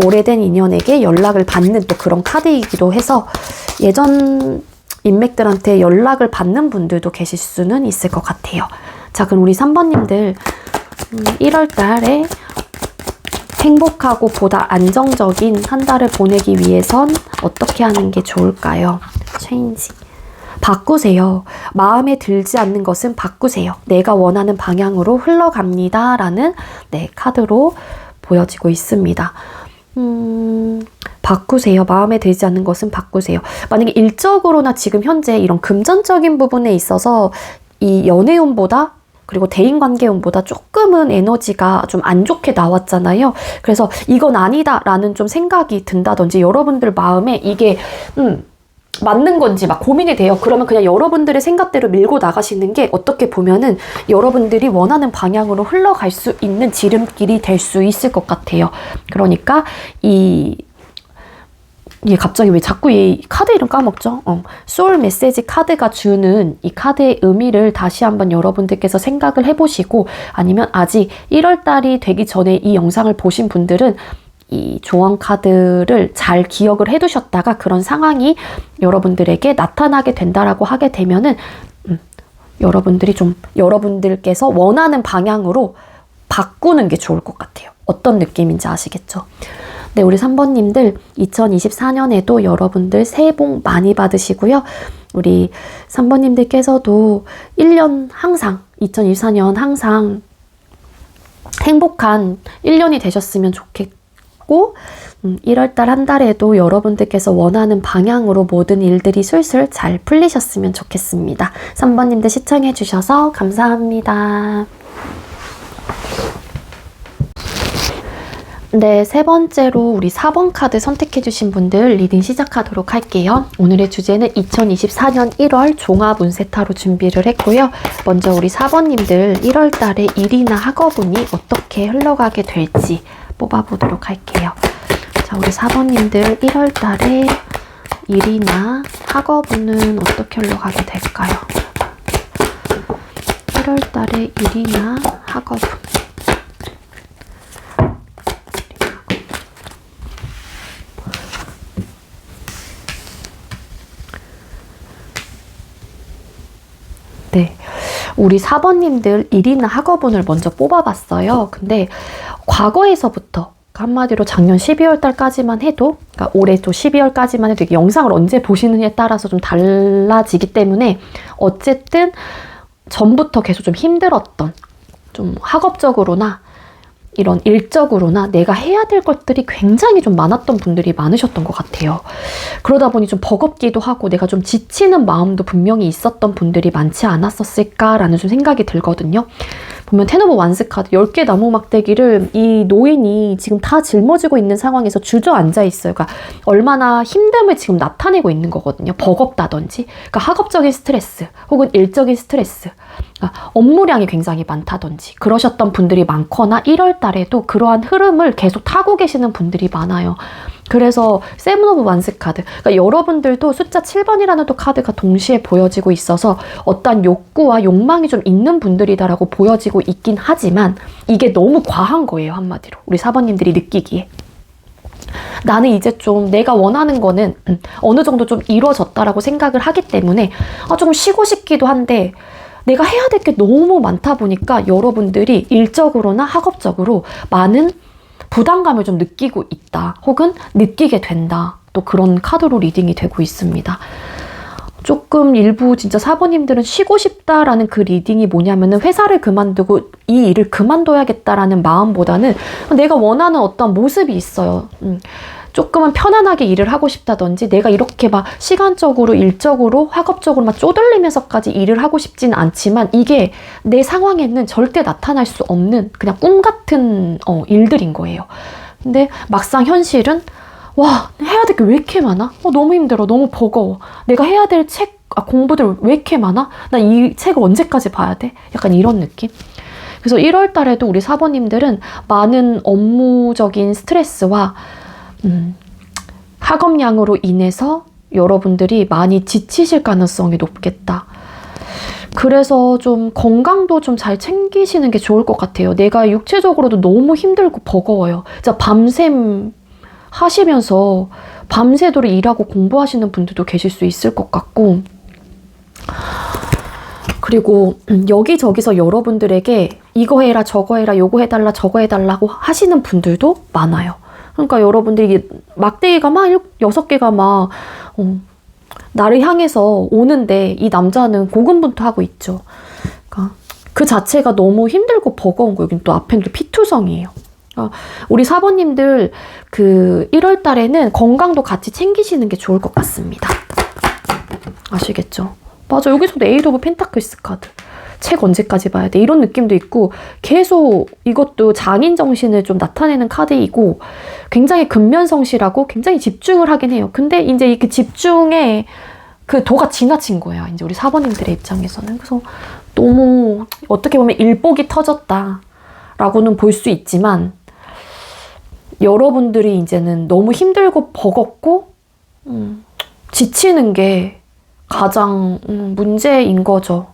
오래된 인연에게 연락을 받는 또 그런 카드이기도 해서 예전 인맥들한테 연락을 받는 분들도 계실 수는 있을 것 같아요. 자, 그럼 우리 3번님들 1월 달에 행복하고 보다 안정적인 한 달을 보내기 위해선 어떻게 하는 게 좋을까요? 체인지. 바꾸세요. 마음에 들지 않는 것은 바꾸세요. 내가 원하는 방향으로 흘러갑니다. 라는 카드로 보여지고 있습니다. 바꾸세요. 마음에 들지 않는 것은 바꾸세요. 만약에 일적으로나 지금 현재 이런 금전적인 부분에 있어서 이 연애운보다 그리고 대인관계운보다 조금은 에너지가 좀 안 좋게 나왔잖아요. 그래서 이건 아니다라는 좀 생각이 든다든지 여러분들 마음에 이게 맞는 건지 막 고민이 돼요. 그러면 그냥 여러분들의 생각대로 밀고 나가시는 게 어떻게 보면은 여러분들이 원하는 방향으로 흘러갈 수 있는 지름길이 될 수 있을 것 같아요. 그러니까 얘 갑자기 왜 자꾸 얘 카드 이름 까먹죠? 소울 메시지 카드가 주는 이 카드의 의미를 다시 한번 여러분들께서 생각을 해보시고, 아니면 아직 1월 달이 되기 전에 이 영상을 보신 분들은 이 조언 카드를 잘 기억을 해두셨다가 그런 상황이 여러분들에게 나타나게 된다라고 하게 되면은 여러분들이 좀 여러분들께서 원하는 방향으로 바꾸는 게 좋을 것 같아요. 어떤 느낌인지 아시겠죠? 네, 우리 3번님들 2024년에도 여러분들 새해 복 많이 받으시고요. 우리 3번님들께서도 1년 항상 2024년 항상 행복한 1년이 되셨으면 좋겠고, 1월달 한 달에도 여러분들께서 원하는 방향으로 모든 일들이 술술 잘 풀리셨으면 좋겠습니다. 3번님들 시청해 주셔서 감사합니다. 네, 세 번째로 우리 4번 카드 선택해 주신 분들 리딩 시작하도록 할게요. 오늘의 주제는 2024년 1월 종합 운세타로 준비를 했고요. 먼저 우리 4번님들 1월 달에 일이나 학업운이 어떻게 흘러가게 될지 뽑아보도록 할게요. 자, 우리 4번님들 1월 달에 일이나 학업운은 어떻게 흘러가게 될까요? 1월 달에 일이나 학업운. 네, 우리 4번님들 일이나 학업운을 먼저 뽑아봤어요. 근데 과거에서부터 한마디로 작년 12월 달까지만 해도, 그러니까 올해 또 12월까지만 해도, 이게 영상을 언제 보시느냐에 따라서 좀 달라지기 때문에 어쨌든 전부터 계속 좀 힘들었던, 좀 학업적으로나 이런 일적으로나 내가 해야 될 것들이 굉장히 좀 많았던 분들이 많으셨던 것 같아요. 그러다 보니 좀 버겁기도 하고 내가 좀 지치는 마음도 분명히 있었던 분들이 많지 않았었을까라는 좀 생각이 들거든요. 보면 텐 오브 완스 카드 10개 나무 막대기를 이 노인이 지금 다 짊어지고 있는 상황에서 주저앉아 있어요. 그러니까 얼마나 힘듦을 지금 나타내고 있는 거거든요. 버겁다든지, 그러니까 학업적인 스트레스 혹은 일적인 스트레스, 그러니까 업무량이 굉장히 많다든지 그러셨던 분들이 많거나 1월 달에도 그러한 흐름을 계속 타고 계시는 분들이 많아요. 그래서 세븐 오브 완스 카드, 그러니까 여러분들도 숫자 7번이라는 또 카드가 동시에 보여지고 있어서 어떤 욕구와 욕망이 좀 있는 분들이다라고 보여지고 있긴 하지만 이게 너무 과한 거예요. 한마디로 우리 4번님들이 느끼기에. 나는 이제 좀 내가 원하는 거는 어느 정도 좀 이루어졌다라고 생각을 하기 때문에 조금 쉬고 싶기도 한데 내가 해야 될 게 너무 많다 보니까 여러분들이 일적으로나 학업적으로 많은 부담감을 좀 느끼고 있다, 혹은 느끼게 된다, 또 그런 카드로 리딩이 되고 있습니다. 조금 일부 진짜 4번님들은 쉬고 싶다라는 그 리딩이 뭐냐면은 회사를 그만두고 이 일을 그만둬야겠다라는 마음보다는 내가 원하는 어떤 모습이 있어요. 조금은 편안하게 일을 하고 싶다든지, 내가 이렇게 막 시간적으로, 일적으로, 학업적으로 막 쪼들리면서까지 일을 하고 싶지는 않지만 이게 내 상황에는 절대 나타날 수 없는 그냥 꿈 같은 일들인 거예요. 근데 막상 현실은 와, 해야 될 게 왜 이렇게 많아? 너무 힘들어. 너무 버거워. 내가 해야 될 공부들 왜 이렇게 많아? 나 이 책을 언제까지 봐야 돼? 약간 이런 느낌? 그래서 1월 달에도 우리 4번님들은 많은 업무적인 스트레스와 학업량으로 인해서 여러분들이 많이 지치실 가능성이 높겠다. 그래서 좀 건강도 좀 잘 챙기시는 게 좋을 것 같아요. 내가 육체적으로도 너무 힘들고 버거워요. 진짜 밤샘 하시면서 밤새도록 일하고 공부하시는 분들도 계실 수 있을 것 같고, 그리고 여기저기서 여러분들에게 이거 해라 저거 해라 요거 해달라 저거 해달라고 하시는 분들도 많아요. 그러니까 여러분들이 막대기가 막 6개가 막 나를 향해서 오는데 이 남자는 고군분투하고 있죠. 그러니까 그 자체가 너무 힘들고 버거운 거예요. 여긴 또 앞에는 또 피투성이에요. 우리 4번님들 그 1월 달에는 건강도 같이 챙기시는 게 좋을 것 같습니다. 아시겠죠? 맞아, 여기서도 에이드 오브 펜타클스 카드. 책 언제까지 봐야 돼? 이런 느낌도 있고, 계속 이것도 장인 정신을 좀 나타내는 카드이고, 굉장히 근면성실하고 굉장히 집중을 하긴 해요. 근데 이제 그 집중에 그 도가 지나친 거예요. 이제 우리 4번님들의 입장에서는. 그래서 너무 어떻게 보면 일복이 터졌다라고는 볼 수 있지만, 여러분들이 이제는 너무 힘들고 버겁고 지치는 게 가장 문제인 거죠.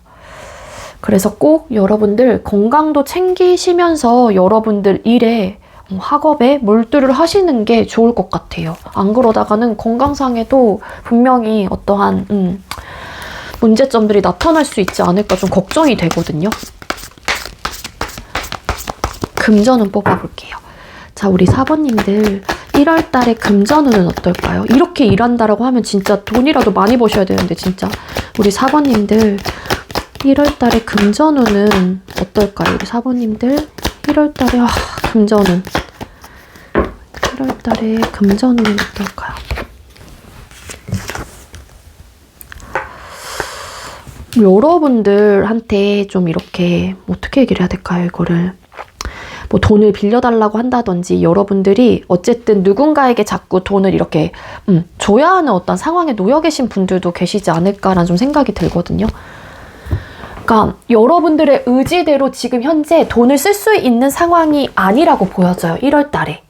그래서 꼭 여러분들 건강도 챙기시면서 여러분들 일에 학업에 몰두를 하시는 게 좋을 것 같아요. 안 그러다가는 건강상에도 분명히 어떠한 문제점들이 나타날 수 있지 않을까 좀 걱정이 되거든요. 금전운 뽑아볼게요. 자, 우리 4번님들 1월 달에 금전운은 어떨까요? 이렇게 일한다라고 하면 진짜 돈이라도 많이 버셔야 되는데 진짜 우리 4번님들 1월 달에 금전운은 어떨까요? 우리 4번님들 1월 달에 금전운 1월 달에 금전운은 어떨까요? 여러분들한테 좀 이렇게 어떻게 얘기를 해야 될까요? 이거를 뭐 돈을 빌려달라고 한다든지, 여러분들이 어쨌든 누군가에게 자꾸 돈을 이렇게 줘야 하는 어떤 상황에 놓여 계신 분들도 계시지 않을까라는 좀 생각이 들거든요. 그러니까 여러분들의 의지대로 지금 현재 돈을 쓸 수 있는 상황이 아니라고 보여져요. 1월 달에.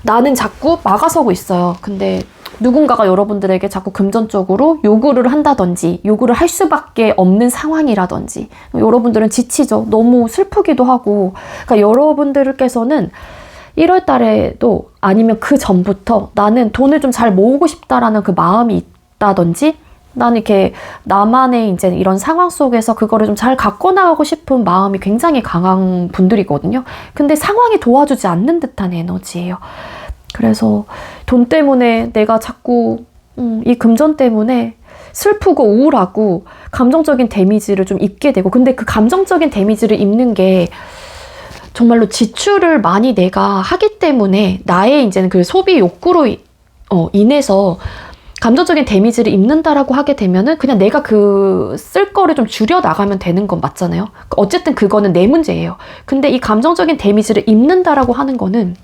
나는 자꾸 막아서고 있어요. 근데 누군가가 여러분들에게 자꾸 금전적으로 요구를 한다든지, 요구를 할 수밖에 없는 상황이라든지, 여러분들은 지치죠. 너무 슬프기도 하고. 그러니까 여러분들께서는 1월 달에도 아니면 그 전부터 나는 돈을 좀 잘 모으고 싶다라는 그 마음이 있다든지, 나는 이렇게 나만의 이제 이런 상황 속에서 그거를 좀 잘 갖고 나가고 싶은 마음이 굉장히 강한 분들이거든요. 근데 상황이 도와주지 않는 듯한 에너지예요. 그래서 돈 때문에 내가 자꾸 이 금전 때문에 슬프고 우울하고 감정적인 데미지를 좀 입게 되고, 근데 그 감정적인 데미지를 입는 게 정말로 지출을 많이 내가 하기 때문에 나의 이제는 그 소비 욕구로 인해서 감정적인 데미지를 입는다라고 하게 되면은 그냥 내가 그 쓸 거를 좀 줄여 나가면 되는 건 맞잖아요. 어쨌든 그거는 내 문제예요. 근데 이 감정적인 데미지를 입는다라고 하는 거는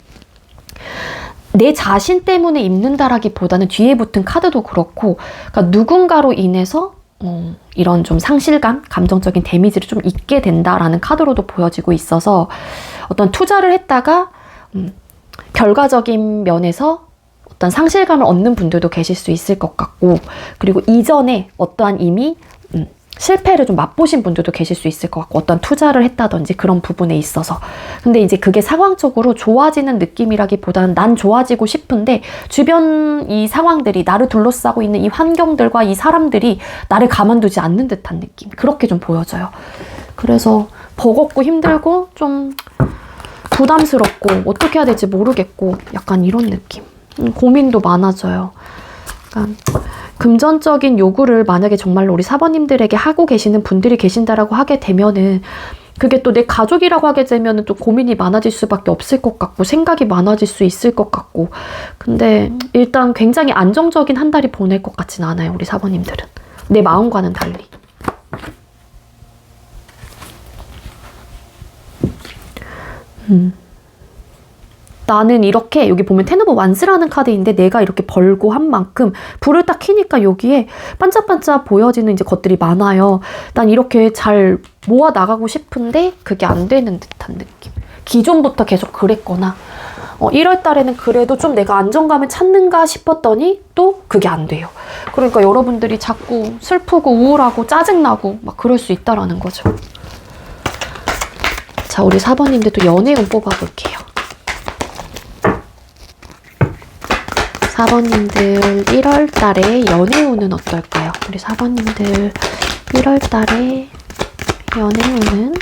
내 자신 때문에 입는다라기보다는 뒤에 붙은 카드도 그렇고, 그러니까 누군가로 인해서 이런 좀 상실감, 감정적인 데미지를 좀 입게 된다라는 카드로도 보여지고 있어서 어떤 투자를 했다가 결과적인 면에서 어떤 상실감을 얻는 분들도 계실 수 있을 것 같고, 그리고 이전에 어떠한 이미 실패를 좀 맛보신 분들도 계실 수 있을 것 같고, 어떤 투자를 했다든지 그런 부분에 있어서. 근데 이제 그게 상황적으로 좋아지는 느낌이라기보다는 난 좋아지고 싶은데 주변 이 상황들이, 나를 둘러싸고 있는 이 환경들과 이 사람들이 나를 가만두지 않는 듯한 느낌, 그렇게 좀 보여져요. 그래서 버겁고 힘들고 좀 부담스럽고 어떻게 해야 될지 모르겠고 약간 이런 느낌. 고민도 많아져요. 그러니까 금전적인 요구를 만약에 정말로 우리 사번님들에게 하고 계시는 분들이 계신다라고 하게 되면은 그게 또 내 가족이라고 하게 되면은 또 고민이 많아질 수밖에 없을 것 같고 생각이 많아질 수 있을 것 같고, 근데 일단 굉장히 안정적인 한 달이 보낼 것 같진 않아요, 우리 사번님들은. 내 마음과는 달리. 나는 이렇게, 여기 보면 텐 오브 완스라는 카드인데 내가 이렇게 벌고 한 만큼 불을 딱 켜니까 여기에 반짝반짝 보여지는 이제 것들이 많아요. 난 이렇게 잘 모아 나가고 싶은데 그게 안 되는 듯한 느낌. 기존부터 계속 그랬거나 1월 달에는 그래도 좀 내가 안정감을 찾는가 싶었더니 또 그게 안 돼요. 그러니까 여러분들이 자꾸 슬프고 우울하고 짜증나고 막 그럴 수 있다라는 거죠. 자, 우리 4번님들 또 연애운 뽑아볼게요. 4번님들 1월 달에 연애운은 어떨까요? 우리 4번님들 1월 달에 연애운은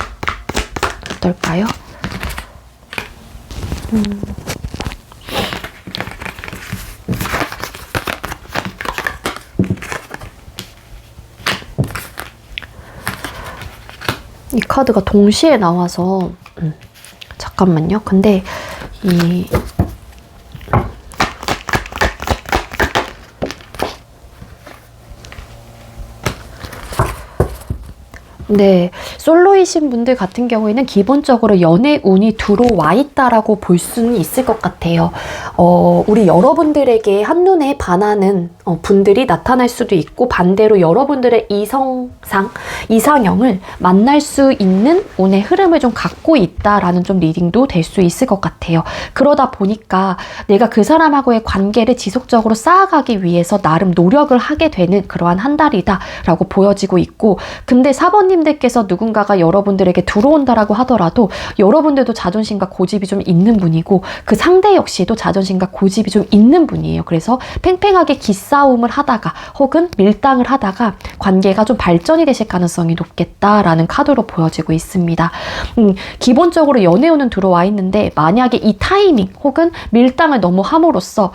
어떨까요? 이 카드가 동시에 나와서 잠깐만요. 근데 이 네, 솔로이신 분들 같은 경우에는 기본적으로 연애 운이 들어와 있다라고 볼 수는 있을 것 같아요. 우리 여러분들에게 한눈에 반하는 분들이 나타날 수도 있고, 반대로 여러분들의 이상형을 만날 수 있는 운의 흐름을 좀 갖고 있다라는 좀 리딩도 될 수 있을 것 같아요. 그러다 보니까 내가 그 사람하고의 관계를 지속적으로 쌓아가기 위해서 나름 노력을 하게 되는 그러한 한 달이다라고 보여지고 있고, 근데 4번님 들께서 누군가가 여러분들에게 들어온다라고 하더라도 여러분들도 자존심과 고집이 좀 있는 분이고 그 상대 역시도 자존심과 고집이 좀 있는 분이에요. 그래서 팽팽하게 기싸움을 하다가 혹은 밀당을 하다가 관계가 좀 발전이 되실 가능성이 높겠다라는 카드로 보여지고 있습니다. 기본적으로 연애운은 들어와 있는데 만약에 이 타이밍 혹은 밀당을 너무 함으로써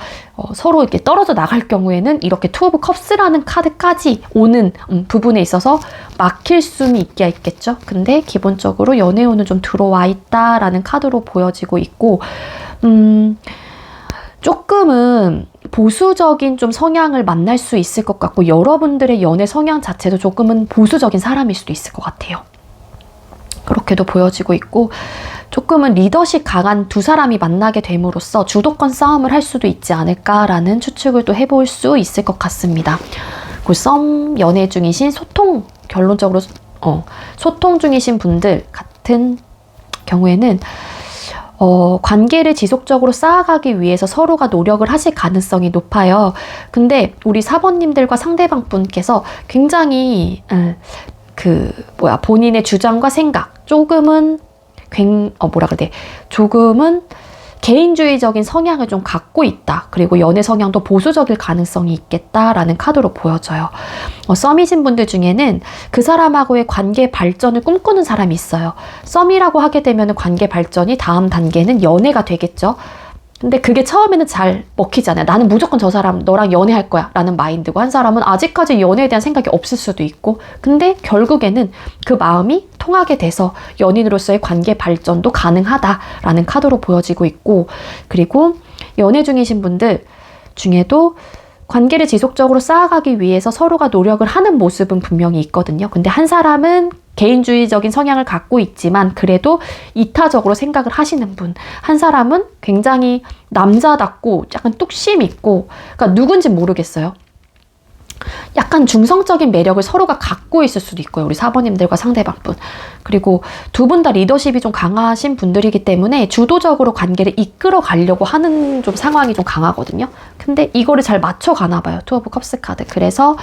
서로 이렇게 떨어져 나갈 경우에는 이렇게 투 오브 컵스라는 카드까지 오는 부분에 있어서 막힐 수는 있겠죠. 근데 기본적으로 연애운은 좀 들어와 있다라는 카드로 보여지고 있고, 조금은 보수적인 좀 성향을 만날 수 있을 것 같고, 여러분들의 연애 성향 자체도 조금은 보수적인 사람일 수도 있을 것 같아요. 그렇게도 보여지고 있고, 조금은 리더십 강한 두 사람이 만나게 됨으로써 주도권 싸움을 할 수도 있지 않을까라는 추측을 또 해볼 수 있을 것 같습니다. 그 썸 연애 중이신 결론적으로 소통 중이신 분들 같은 경우에는 관계를 지속적으로 쌓아가기 위해서 서로가 노력을 하실 가능성이 높아요. 근데 우리 4번님들과 상대방 분께서 굉장히 본인의 주장과 생각, 조금은 조금은 개인주의적인 성향을 좀 갖고 있다. 그리고 연애 성향도 보수적일 가능성이 있겠다라는 카드로 보여져요. 썸이신 분들 중에는 그 사람하고의 관계 발전을 꿈꾸는 사람이 있어요. 썸이라고 하게 되면 관계 발전이 다음 단계는 연애가 되겠죠. 근데 그게 처음에는 잘 먹히잖아요. 나는 무조건 저 사람 너랑 연애할 거야 라는 마인드고, 한 사람은 아직까지 연애에 대한 생각이 없을 수도 있고, 근데 결국에는 그 마음이 통하게 돼서 연인으로서의 관계 발전도 가능하다라는 카드로 보여지고 있고, 그리고 연애 중이신 분들 중에도 관계를 지속적으로 쌓아가기 위해서 서로가 노력을 하는 모습은 분명히 있거든요. 근데 한 사람은 개인주의적인 성향을 갖고 있지만 그래도 이타적으로 생각을 하시는 분, 한 사람은 굉장히 남자답고 약간 뚝심 있고, 그러니까 누군지 모르겠어요. 약간 중성적인 매력을 서로가 갖고 있을 수도 있고요. 우리 사번님들과 상대방분. 그리고 두 분 다 리더십이 좀 강하신 분들이기 때문에 주도적으로 관계를 이끌어 가려고 하는 좀 상황이 좀 강하거든요. 근데 이거를 잘 맞춰가나 봐요. 투 오브 컵스 카드. 그래서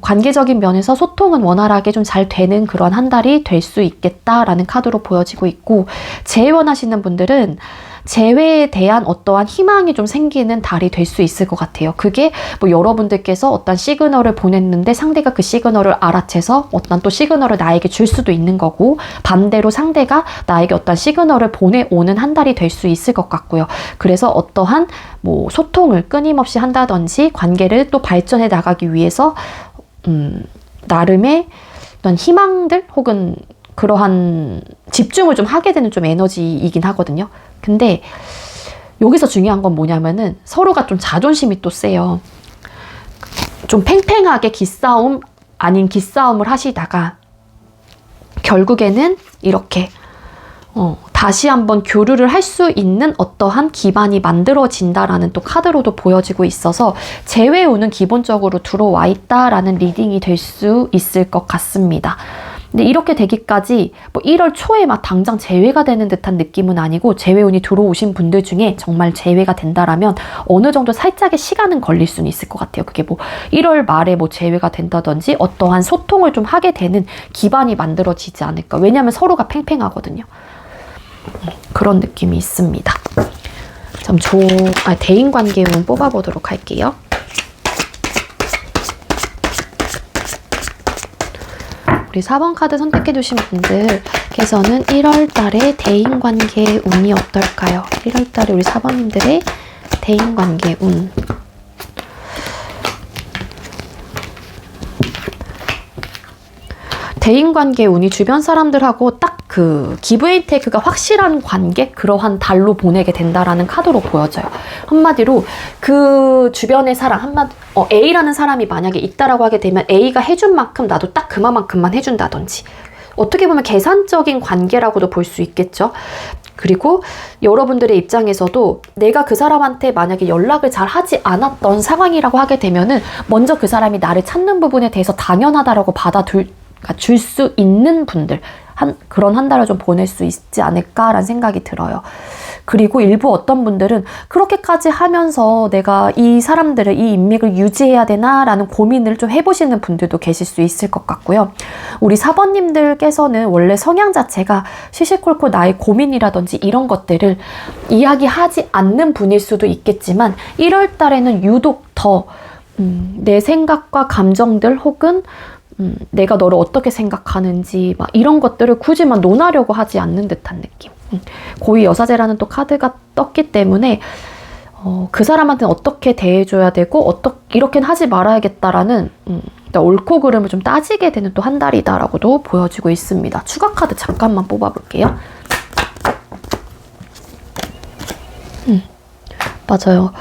관계적인 면에서 소통은 원활하게 좀 잘 되는 그런 한 달이 될 수 있겠다라는 카드로 보여지고 있고, 재회원하시는 분들은 재회에 대한 어떠한 희망이 좀 생기는 달이 될 수 있을 것 같아요. 그게 뭐 여러분들께서 어떤 시그널을 보냈는데 상대가 그 시그널을 알아채서 어떤 또 시그널을 나에게 줄 수도 있는 거고, 반대로 상대가 나에게 어떤 시그널을 보내오는 한 달이 될 수 있을 것 같고요. 그래서 어떠한 뭐 소통을 끊임없이 한다든지 관계를 또 발전해 나가기 위해서 나름의 어떤 희망들 혹은 그러한 집중을 좀 하게 되는 좀 에너지이긴 하거든요. 근데 여기서 중요한 건 뭐냐면은 서로가 좀 자존심이 또 세요. 좀 팽팽하게 기싸움 아닌 기싸움을 하시다가 결국에는 이렇게 다시 한번 교류를 할 수 있는 어떠한 기반이 만들어진다라는 또 카드로도 보여지고 있어서 재회운은 기본적으로 들어와 있다라는 리딩이 될 수 있을 것 같습니다. 근데 이렇게 되기까지 뭐 1월 초에 막 당장 재회가 되는 듯한 느낌은 아니고, 재회운이 들어오신 분들 중에 정말 재회가 된다라면 어느 정도 살짝의 시간은 걸릴 수는 있을 것 같아요. 그게 뭐 1월 말에 뭐 재회가 된다든지 어떠한 소통을 좀 하게 되는 기반이 만들어지지 않을까. 왜냐하면 서로가 팽팽하거든요. 그런 느낌이 있습니다. 좀 대인관계운 뽑아보도록 할게요. 우리 4번 카드 선택해주신 분들께서는 1월 달에 대인관계 운이 어떨까요? 1월 달에 우리 4번님들의 대인관계 운. 대인관계 운이 주변 사람들하고 딱 그 기브 앤 테이크가 확실한 관계, 그러한 달로 보내게 된다라는 카드로 보여져요. 한마디로 그 주변의 사람, A라는 사람이 만약에 있다라고 하게 되면 A가 해준 만큼 나도 딱 그만큼만 해준다든지, 어떻게 보면 계산적인 관계라고도 볼 수 있겠죠. 그리고 여러분들의 입장에서도 내가 그 사람한테 만약에 연락을 잘 하지 않았던 상황이라고 하게 되면은 먼저 그 사람이 나를 찾는 부분에 대해서 당연하다라고 줄 수 있는 분들, 그런 한 달을 좀 보낼 수 있지 않을까라는 생각이 들어요. 그리고 일부 어떤 분들은 그렇게까지 하면서 내가 이 사람들을, 이 인맥을 유지해야 되나라는 고민을 좀 해보시는 분들도 계실 수 있을 것 같고요. 우리 4번님들께서는 원래 성향 자체가 시시콜콜 나의 고민이라든지 이런 것들을 이야기하지 않는 분일 수도 있겠지만 1월 달에는 유독 더 내 생각과 감정들 혹은 내가 너를 어떻게 생각하는지 막 이런 것들을 굳이 막 논하려고 하지 않는 듯한 느낌. 고위 여사제라는 또 카드가 떴기 때문에 그 사람한테는 어떻게 대해줘야 되고 이렇게는 하지 말아야겠다라는 옳고 그름을 좀 따지게 되는 또 한 달이다라고도 보여지고 있습니다. 추가 카드 잠깐만 뽑아볼게요. 맞아요.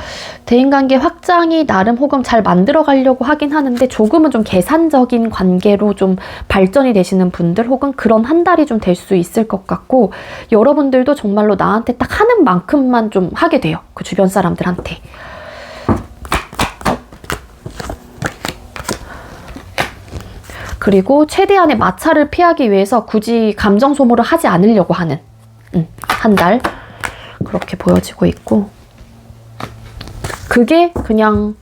대인관계 확장이 나름 혹은 잘 만들어 가려고 하긴 하는데 조금은 좀 계산적인 관계로 좀 발전이 되시는 분들 혹은 그런 한 달이 좀 될 수 있을 것 같고, 여러분들도 정말로 나한테 딱 하는 만큼만 좀 하게 돼요. 그 주변 사람들한테. 그리고 최대한의 마찰을 피하기 위해서 굳이 감정 소모를 하지 않으려고 하는 한 달, 그렇게 보여지고 있고, 그게 그냥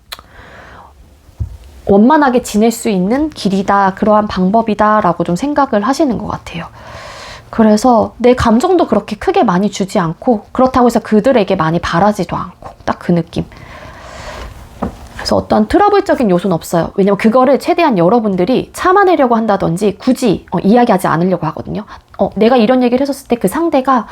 원만하게 지낼 수 있는 길이다, 그러한 방법이다 라고 좀 생각을 하시는 것 같아요. 그래서 내 감정도 그렇게 크게 많이 주지 않고, 그렇다고 해서 그들에게 많이 바라지도 않고, 딱 그 느낌. 그래서 어떤 트러블적인 요소는 없어요. 왜냐면 그거를 최대한 여러분들이 참아내려고 한다든지 굳이 이야기하지 않으려고 하거든요. 내가 이런 얘기를 했었을 때 그 상대가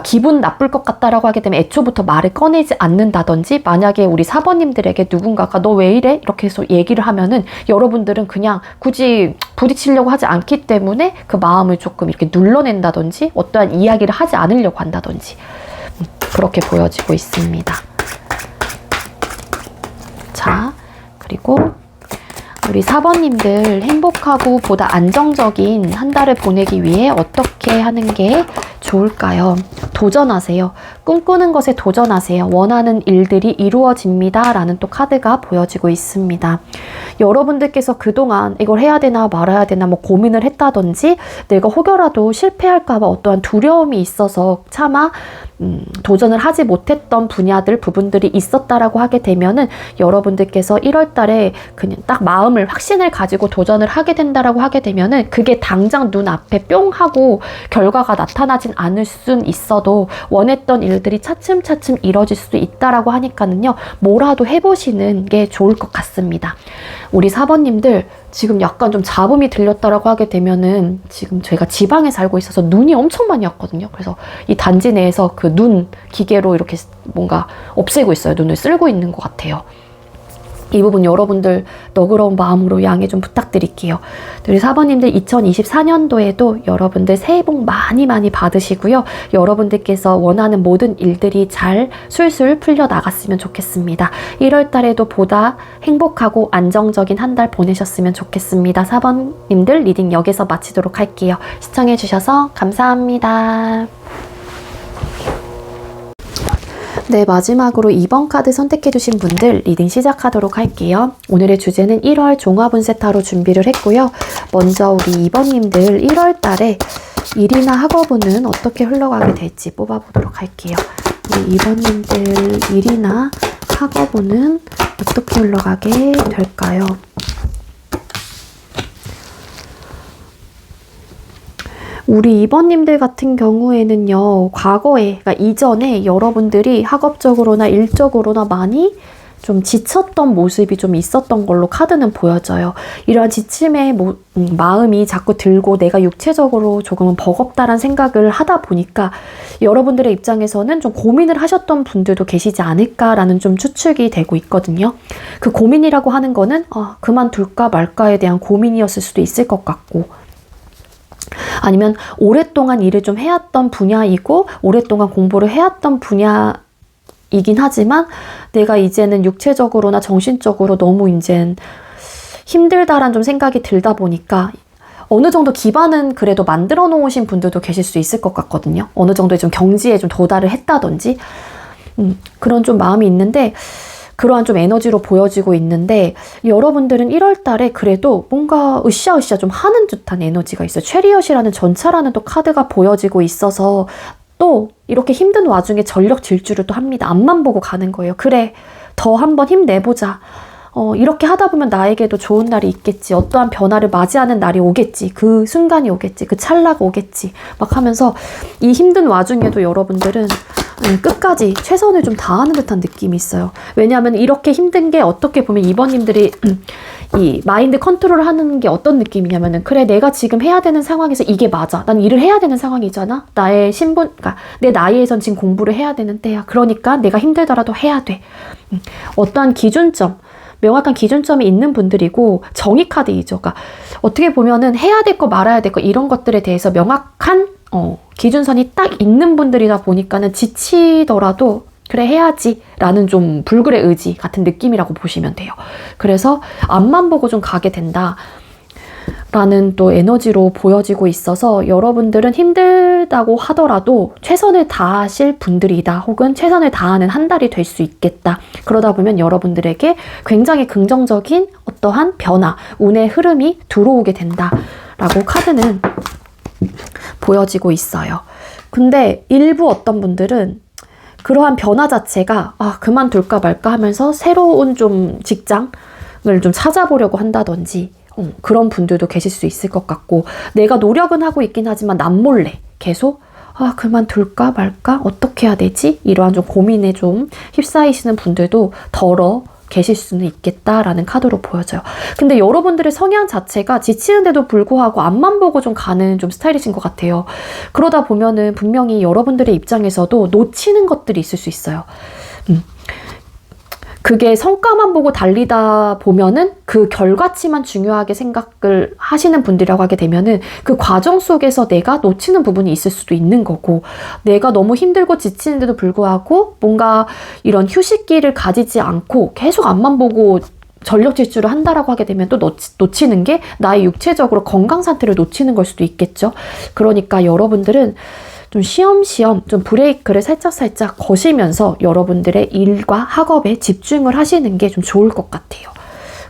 기분 나쁠 것 같다라고 하게 되면 애초부터 말을 꺼내지 않는다든지, 만약에 우리 4번님들에게 누군가가 너 왜 이래? 이렇게 해서 얘기를 하면은 여러분들은 그냥 굳이 부딪히려고 하지 않기 때문에 그 마음을 조금 이렇게 눌러낸다든지 어떠한 이야기를 하지 않으려고 한다든지 그렇게 보여지고 있습니다. 자, 그리고 우리 4번님들 행복하고 보다 안정적인 한 달을 보내기 위해 어떻게 하는 게 좋을까요? 도전하세요. 꿈꾸는 것에 도전하세요. 원하는 일들이 이루어집니다. 라는 또 카드가 보여지고 있습니다. 여러분들께서 그동안 이걸 해야 되나 말아야 되나 뭐 고민을 했다든지 내가 혹여라도 실패할까 봐 어떠한 두려움이 있어서 차마 도전을 하지 못했던 분야들, 부분들이 있었다라고 하게 되면은 여러분들께서 1월 달에 그냥 딱 마음을, 확신을 가지고 도전을 하게 된다라고 하게 되면은 그게 당장 눈앞에 뿅 하고 결과가 나타나진 않을 순 있어도 원했던 일들이 차츰차츰 이뤄질 수도 있다라고 하니까는요, 뭐라도 해보시는 게 좋을 것 같습니다. 우리 4번님들 지금 약간 좀 잡음이 들렸다라고 하게 되면은 지금 제가 지방에 살고 있어서 눈이 엄청 많이 왔거든요. 그래서 이 단지 내에서 그 눈 기계로 이렇게 뭔가 없애고 있어요. 눈을 쓸고 있는 것 같아요. 이 부분 여러분들 너그러운 마음으로 양해 좀 부탁드릴게요. 우리 4번님들 2024년도에도 여러분들 새해 복 많이 많이 받으시고요. 여러분들께서 원하는 모든 일들이 잘 술술 풀려 나갔으면 좋겠습니다. 1월 달에도 보다 행복하고 안정적인 한 달 보내셨으면 좋겠습니다. 4번님들 리딩 여기서 마치도록 할게요. 시청해주셔서 감사합니다. 네, 마지막으로 2번 카드 선택해주신 분들 리딩 시작하도록 할게요. 오늘의 주제는 1월 종합운세 타로 준비를 했고요. 먼저 우리 2번님들 1월 달에 일이나 학업운은 어떻게 흘러가게 될지 뽑아보도록 할게요. 우리 2번님들 일이나 학업운은 어떻게 흘러가게 될까요? 우리 2번님들 같은 경우에는요, 과거에, 그러니까 이전에 여러분들이 학업적으로나 일적으로나 많이 좀 지쳤던 모습이 좀 있었던 걸로 카드는 보여져요. 이러한 지침의 마음이 자꾸 들고 내가 육체적으로 조금은 버겁다란 생각을 하다 보니까 여러분들의 입장에서는 좀 고민을 하셨던 분들도 계시지 않을까라는 좀 추측이 되고 있거든요. 그 고민이라고 하는 거는 그만둘까 말까에 대한 고민이었을 수도 있을 것 같고, 아니면 오랫동안 일을 좀 해왔던 분야이고 오랫동안 공부를 해왔던 분야이긴 하지만 내가 이제는 육체적으로나 정신적으로 너무 이젠 힘들다란 좀 생각이 들다 보니까 어느 정도 기반은 그래도 만들어 놓으신 분들도 계실 수 있을 것 같거든요. 어느 정도의 좀 경지에 좀 도달을 했다든지 그런 좀 마음이 있는데, 그러한 좀 에너지로 보여지고 있는데 여러분들은 1월 달에 그래도 뭔가 으쌰으쌰 좀 하는 듯한 에너지가 있어요. 체리엇이라는 전차라는 또 카드가 보여지고 있어서 또 이렇게 힘든 와중에 전력 질주를 또 합니다. 앞만 보고 가는 거예요. 그래, 더 한번 힘내보자. 이렇게 하다 보면 나에게도 좋은 날이 있겠지. 어떠한 변화를 맞이하는 날이 오겠지. 그 순간이 오겠지. 그 찰나가 오겠지. 막 하면서 이 힘든 와중에도 여러분들은 끝까지 최선을 좀 다하는 듯한 느낌이 있어요. 왜냐하면 이렇게 힘든 게 어떻게 보면 2번님들이 이 마인드 컨트롤을 하는 게 어떤 느낌이냐면은, 그래, 내가 지금 해야 되는 상황에서 이게 맞아. 난 일을 해야 되는 상황이잖아. 나의 신분, 그러니까 내 나이에선 지금 공부를 해야 되는 때야. 그러니까 내가 힘들더라도 해야 돼. 어떠한 기준점, 명확한 기준점이 있는 분들이고, 정의 카드이죠. 그러니까 어떻게 보면은 해야 될 거 말아야 될 거 이런 것들에 대해서 명확한 기준선이 딱 있는 분들이다 보니까는 지치더라도 그래 해야지 라는 좀 불굴의 의지 같은 느낌이라고 보시면 돼요. 그래서 앞만 보고 좀 가게 된다 라는 또 에너지로 보여지고 있어서 여러분들은 힘들다고 하더라도 최선을 다하실 분들이다, 혹은 최선을 다하는 한 달이 될 수 있겠다. 그러다 보면 여러분들에게 굉장히 긍정적인 어떠한 변화, 운의 흐름이 들어오게 된다 라고 카드는 보여지고 있어요. 근데 일부 어떤 분들은 그러한 변화 자체가 그만둘까 말까 하면서 새로운 좀 직장을 좀 찾아보려고 한다든지 그런 분들도 계실 수 있을 것 같고, 내가 노력은 하고 있긴 하지만 남몰래 계속 그만둘까 말까 어떻게 해야 되지? 이러한 좀 고민에 좀 휩싸이시는 분들도 덜어 계실 수는 있겠다라는 카드로 보여져요. 근데 여러분들의 성향 자체가 지치는데도 불구하고 앞만 보고 좀 가는 좀 스타일이신 것 같아요. 그러다 보면은 분명히 여러분들의 입장에서도 놓치는 것들이 있을 수 있어요. 그게 성과만 보고 달리다 보면은 그 결과치만 중요하게 생각을 하시는 분들이라고 하게 되면은 그 과정 속에서 내가 놓치는 부분이 있을 수도 있는 거고, 내가 너무 힘들고 지치는데도 불구하고 뭔가 이런 휴식기를 가지지 않고 계속 앞만 보고 전력 질주를 한다라고 하게 되면 또 놓치는 게 나의 육체적으로 건강 상태를 놓치는 걸 수도 있겠죠. 그러니까 여러분들은 좀 쉬엄쉬엄 좀 브레이크를 살짝살짝 거시면서 여러분들의 일과 학업에 집중을 하시는 게 좀 좋을 것 같아요.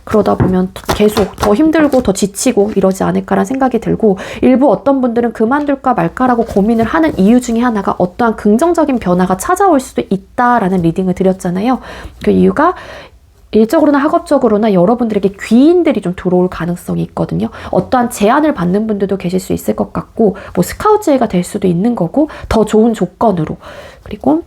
그러다 보면 계속 더 힘들고 더 지치고 이러지 않을까라는 생각이 들고, 일부 어떤 분들은 그만둘까 말까라고 고민을 하는 이유 중에 하나가 어떠한 긍정적인 변화가 찾아올 수도 있다라는 리딩을 드렸잖아요. 그 이유가 일적으로나 학업적으로나 여러분들에게 귀인들이 좀 들어올 가능성이 있거든요. 어떠한 제안을 받는 분들도 계실 수 있을 것 같고, 뭐 스카우트제가 될 수도 있는 거고, 더 좋은 조건으로. 그리고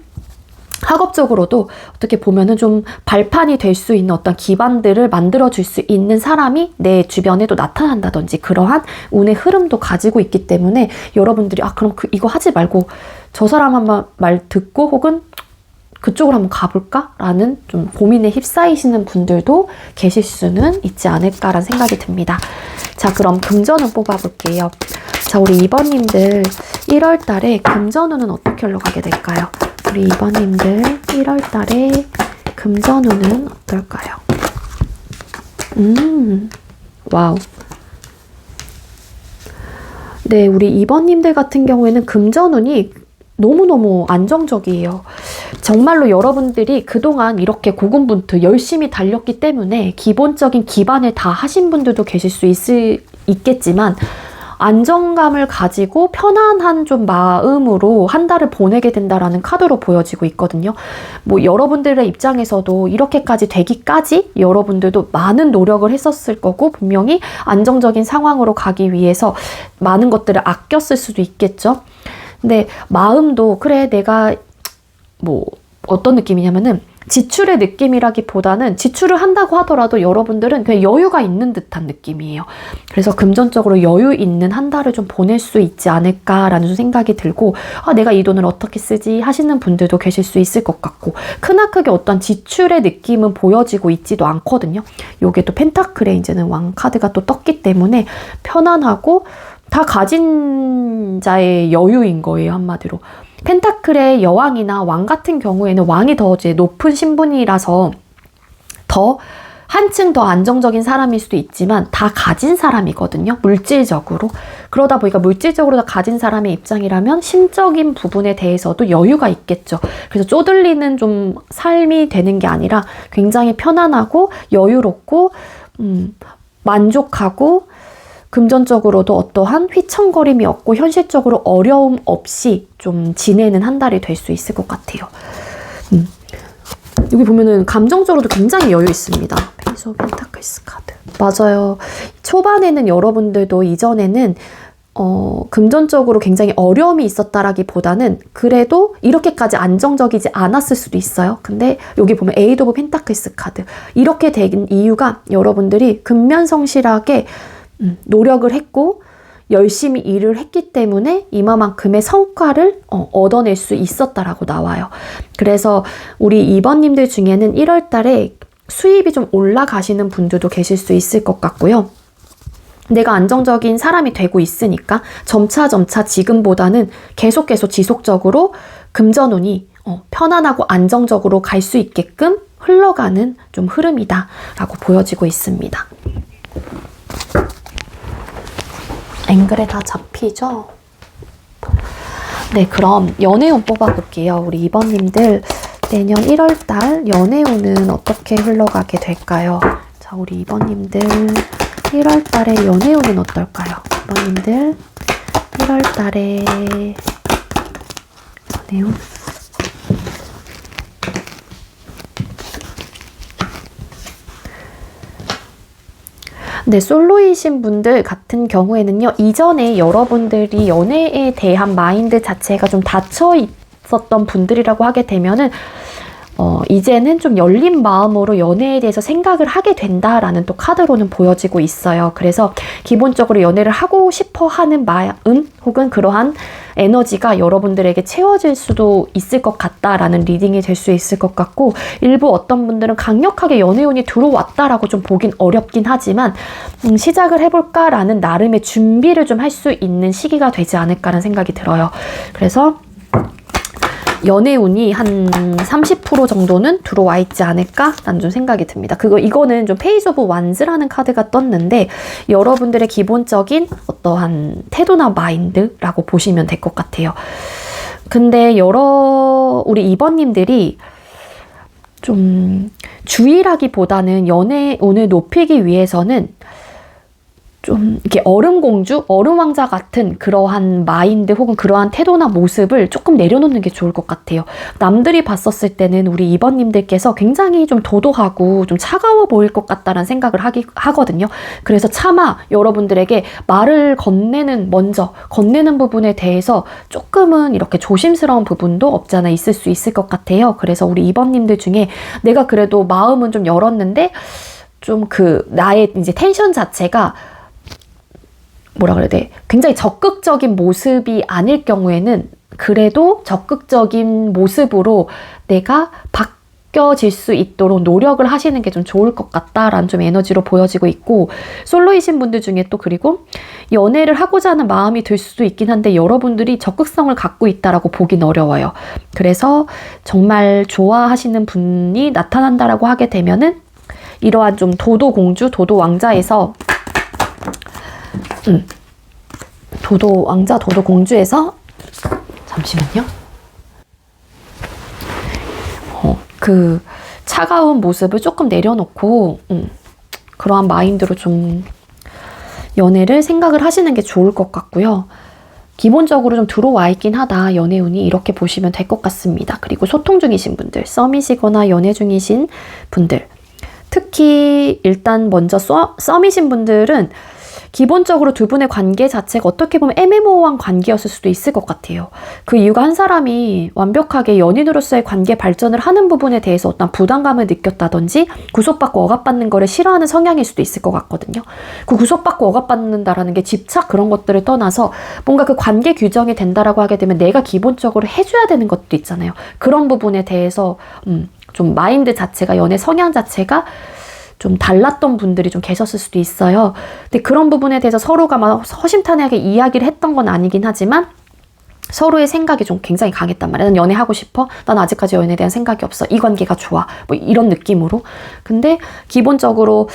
학업적으로도 어떻게 보면은 좀 발판이 될 수 있는 어떤 기반들을 만들어줄 수 있는 사람이 내 주변에도 나타난다든지, 그러한 운의 흐름도 가지고 있기 때문에 여러분들이 그럼 이거 하지 말고 저 사람 한번 말 듣고 혹은 그쪽으로 한번 가볼까? 라는 좀 고민에 휩싸이시는 분들도 계실 수는 있지 않을까라는 생각이 듭니다. 자, 그럼 금전운 뽑아볼게요. 자, 우리 2번님들 1월 달에 금전운은 어떻게 흘러가게 될까요? 우리 2번님들 1월 달에 금전운은 어떨까요? 와우. 네, 우리 2번님들 같은 경우에는 금전운이 너무너무 안정적이에요. 정말로 여러분들이 그동안 이렇게 고군분투 열심히 달렸기 때문에 기본적인 기반을 다 하신 분들도 계실 수 있겠지만, 안정감을 가지고 편안한 좀 마음으로 한 달을 보내게 된다라는 카드로 보여지고 있거든요. 뭐 여러분들의 입장에서도 이렇게까지 되기까지 여러분들도 많은 노력을 했었을 거고, 분명히 안정적인 상황으로 가기 위해서 많은 것들을 아꼈을 수도 있겠죠. 근데 마음도 그래, 내가 뭐 어떤 느낌이냐면은 지출의 느낌이라기보다는 지출을 한다고 하더라도 여러분들은 그냥 여유가 있는 듯한 느낌이에요. 그래서 금전적으로 여유 있는 한 달을 좀 보낼 수 있지 않을까라는 생각이 들고, 내가 이 돈을 어떻게 쓰지 하시는 분들도 계실 수 있을 것 같고, 크나크게 어떤 지출의 느낌은 보여지고 있지도 않거든요. 요게 또 펜타클의 이제는 왕 카드가 또 떴기 때문에 편안하고 다 가진 자의 여유인 거예요, 한마디로. 펜타클의 여왕이나 왕 같은 경우에는 왕이 더 이제 높은 신분이라서 더 한층 더 안정적인 사람일 수도 있지만 다 가진 사람이거든요, 물질적으로. 그러다 보니까 물질적으로 다 가진 사람의 입장이라면 심적인 부분에 대해서도 여유가 있겠죠. 그래서 쪼들리는 좀 삶이 되는 게 아니라 굉장히 편안하고 여유롭고 만족하고, 금전적으로도 어떠한 휘청거림이 없고 현실적으로 어려움 없이 좀 지내는 한 달이 될 수 있을 것 같아요. 여기 보면은 감정적으로도 굉장히 여유 있습니다. 페이스 오브 펜타클스 카드. 맞아요. 초반에는 여러분들도 이전에는 금전적으로 굉장히 어려움이 있었다라기보다는 그래도 이렇게까지 안정적이지 않았을 수도 있어요. 근데 여기 보면 에이드 오브 펜타클스 카드. 이렇게 된 이유가 여러분들이 근면성실하게 노력을 했고 열심히 일을 했기 때문에 이만큼의 성과를 얻어낼 수 있었다라고 나와요. 그래서 우리 2번님들 중에는 1월 달에 수입이 좀 올라가시는 분들도 계실 수 있을 것 같고요. 내가 안정적인 사람이 되고 있으니까 점차 지금보다는 계속 지속적으로 금전운이 편안하고 안정적으로 갈 수 있게끔 흘러가는 좀 흐름이다라고 보여지고 있습니다. 앵글에 다 잡히죠? 네, 그럼 연애운 뽑아볼게요. 우리 2번님들 내년 1월달 연애운은 어떻게 흘러가게 될까요? 자, 우리 2번님들 1월달에 연애운은 어떨까요? 2번님들 1월달에 연애운. 네, 솔로이신 분들 같은 경우에는요, 이전에 여러분들이 연애에 대한 마인드 자체가 좀 닫혀 있었던 분들이라고 하게 되면은 이제는 좀 열린 마음으로 연애에 대해서 생각을 하게 된다라는 또 카드로는 보여지고 있어요. 그래서 기본적으로 연애를 하고 싶어 하는 마음 혹은 그러한 에너지가 여러분들에게 채워질 수도 있을 것 같다라는 리딩이 될 수 있을 것 같고, 일부 어떤 분들은 강력하게 연애운이 들어왔다라고 좀 보긴 어렵긴 하지만 시작을 해볼까라는 나름의 준비를 좀 할 수 있는 시기가 되지 않을까라는 생각이 들어요. 그래서 연애운이 한 30% 정도는 들어와 있지 않을까? 라는 좀 생각이 듭니다. 이거는 좀 페이지 오브 완즈라는 카드가 떴는데, 여러분들의 기본적인 어떠한 태도나 마인드라고 보시면 될 것 같아요. 근데 우리 2번님들이 좀 주의라기보다는 연애운을 높이기 위해서는 좀 이렇게 얼음공주, 얼음왕자 같은 그러한 마인드 혹은 그러한 태도나 모습을 조금 내려놓는 게 좋을 것 같아요. 남들이 봤었을 때는 우리 2번님들께서 굉장히 좀 도도하고 좀 차가워 보일 것 같다는 생각을 하거든요. 그래서 차마 여러분들에게 말을 먼저 건네는 부분에 대해서 조금은 이렇게 조심스러운 부분도 없지 않아 있을 수 있을 것 같아요. 그래서 우리 2번님들 중에 내가 그래도 마음은 좀 열었는데 좀 나의 이제 텐션 자체가 뭐라 그래야 돼? 굉장히 적극적인 모습이 아닐 경우에는 그래도 적극적인 모습으로 내가 바뀌어질 수 있도록 노력을 하시는 게 좀 좋을 것 같다라는 좀 에너지로 보여지고 있고, 솔로이신 분들 중에 또 그리고 연애를 하고자 하는 마음이 들 수도 있긴 한데 여러분들이 적극성을 갖고 있다라고 보긴 어려워요. 그래서 정말 좋아하시는 분이 나타난다라고 하게 되면은 이러한 좀 도도공주, 도도왕자에서 도도왕자, 도도공주에서 잠시만요. 차가운 모습을 조금 내려놓고 그러한 마인드로 좀 연애를 생각을 하시는 게 좋을 것 같고요. 기본적으로 좀 들어와 있긴 하다, 연애운이. 이렇게 보시면 될 것 같습니다. 그리고 소통 중이신 분들, 썸이시거나 연애 중이신 분들, 특히 일단 먼저 썸이신 분들은 기본적으로 두 분의 관계 자체가 어떻게 보면 애매모호한 관계였을 수도 있을 것 같아요. 그 이유가 한 사람이 완벽하게 연인으로서의 관계 발전을 하는 부분에 대해서 어떤 부담감을 느꼈다든지 구속받고 억압받는 거를 싫어하는 성향일 수도 있을 것 같거든요. 그 구속받고 억압받는다라는 게 집착 그런 것들을 떠나서 뭔가 그 관계 규정이 된다라고 하게 되면 내가 기본적으로 해줘야 되는 것도 있잖아요. 그런 부분에 대해서 좀 마인드 자체가, 연애 성향 자체가 좀 달랐던 분들이 좀 계셨을 수도 있어요. 근데 그런 부분에 대해서 서로가 막 허심탄회하게 이야기를 했던 건 아니긴 하지만 서로의 생각이 좀 굉장히 강했단 말이야. 난 연애하고 싶어. 난 아직까지 연애에 대한 생각이 없어. 이 관계가 좋아. 뭐 이런 느낌으로. 근데 기본적으로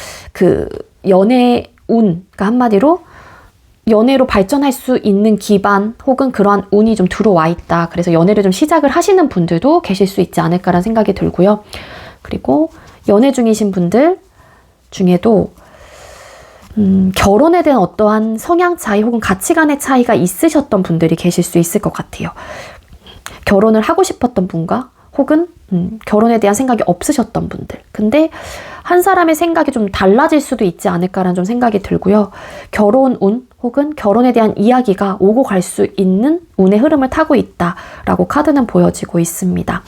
연애운, 그러니까 한마디로 연애로 발전할 수 있는 기반 혹은 그러한 운이 좀 들어와 있다. 그래서 연애를 좀 시작을 하시는 분들도 계실 수 있지 않을까라는 생각이 들고요. 그리고 연애 중이신 분들 중에도 결혼에 대한 어떠한 성향 차이 혹은 가치관의 차이가 있으셨던 분들이 계실 수 있을 것 같아요. 결혼을 하고 싶었던 분과 혹은 결혼에 대한 생각이 없으셨던 분들. 근데 한 사람의 생각이 좀 달라질 수도 있지 않을까라는 좀 생각이 들고요. 결혼운 혹은 결혼에 대한 이야기가 오고 갈 수 있는 운의 흐름을 타고 있다라고 카드는 보여지고 있습니다.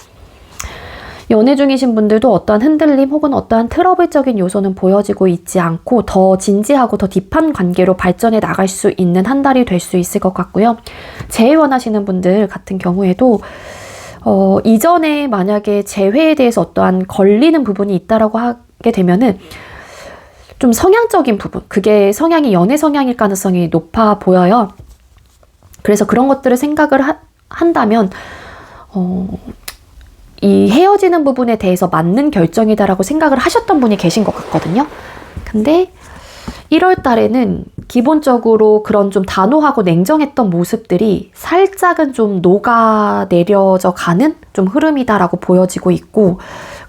연애 중이신 분들도 어떠한 흔들림 혹은 어떠한 트러블적인 요소는 보여지고 있지 않고 더 진지하고 더 딥한 관계로 발전해 나갈 수 있는 한 달이 될 수 있을 것 같고요. 재회원하시는 분들 같은 경우에도 이전에 만약에 재회에 대해서 어떠한 걸리는 부분이 있다라고 하게 되면은 좀 성향적인 부분, 그게 성향이 연애 성향일 가능성이 높아 보여요. 그래서 그런 것들을 생각을 한다면 이 헤어지는 부분에 대해서 맞는 결정이다라고 생각을 하셨던 분이 계신 것 같거든요. 근데 1월 달에는 기본적으로 그런 좀 단호하고 냉정했던 모습들이 살짝은 좀 녹아내려져 가는 좀 흐름이다라고 보여지고 있고,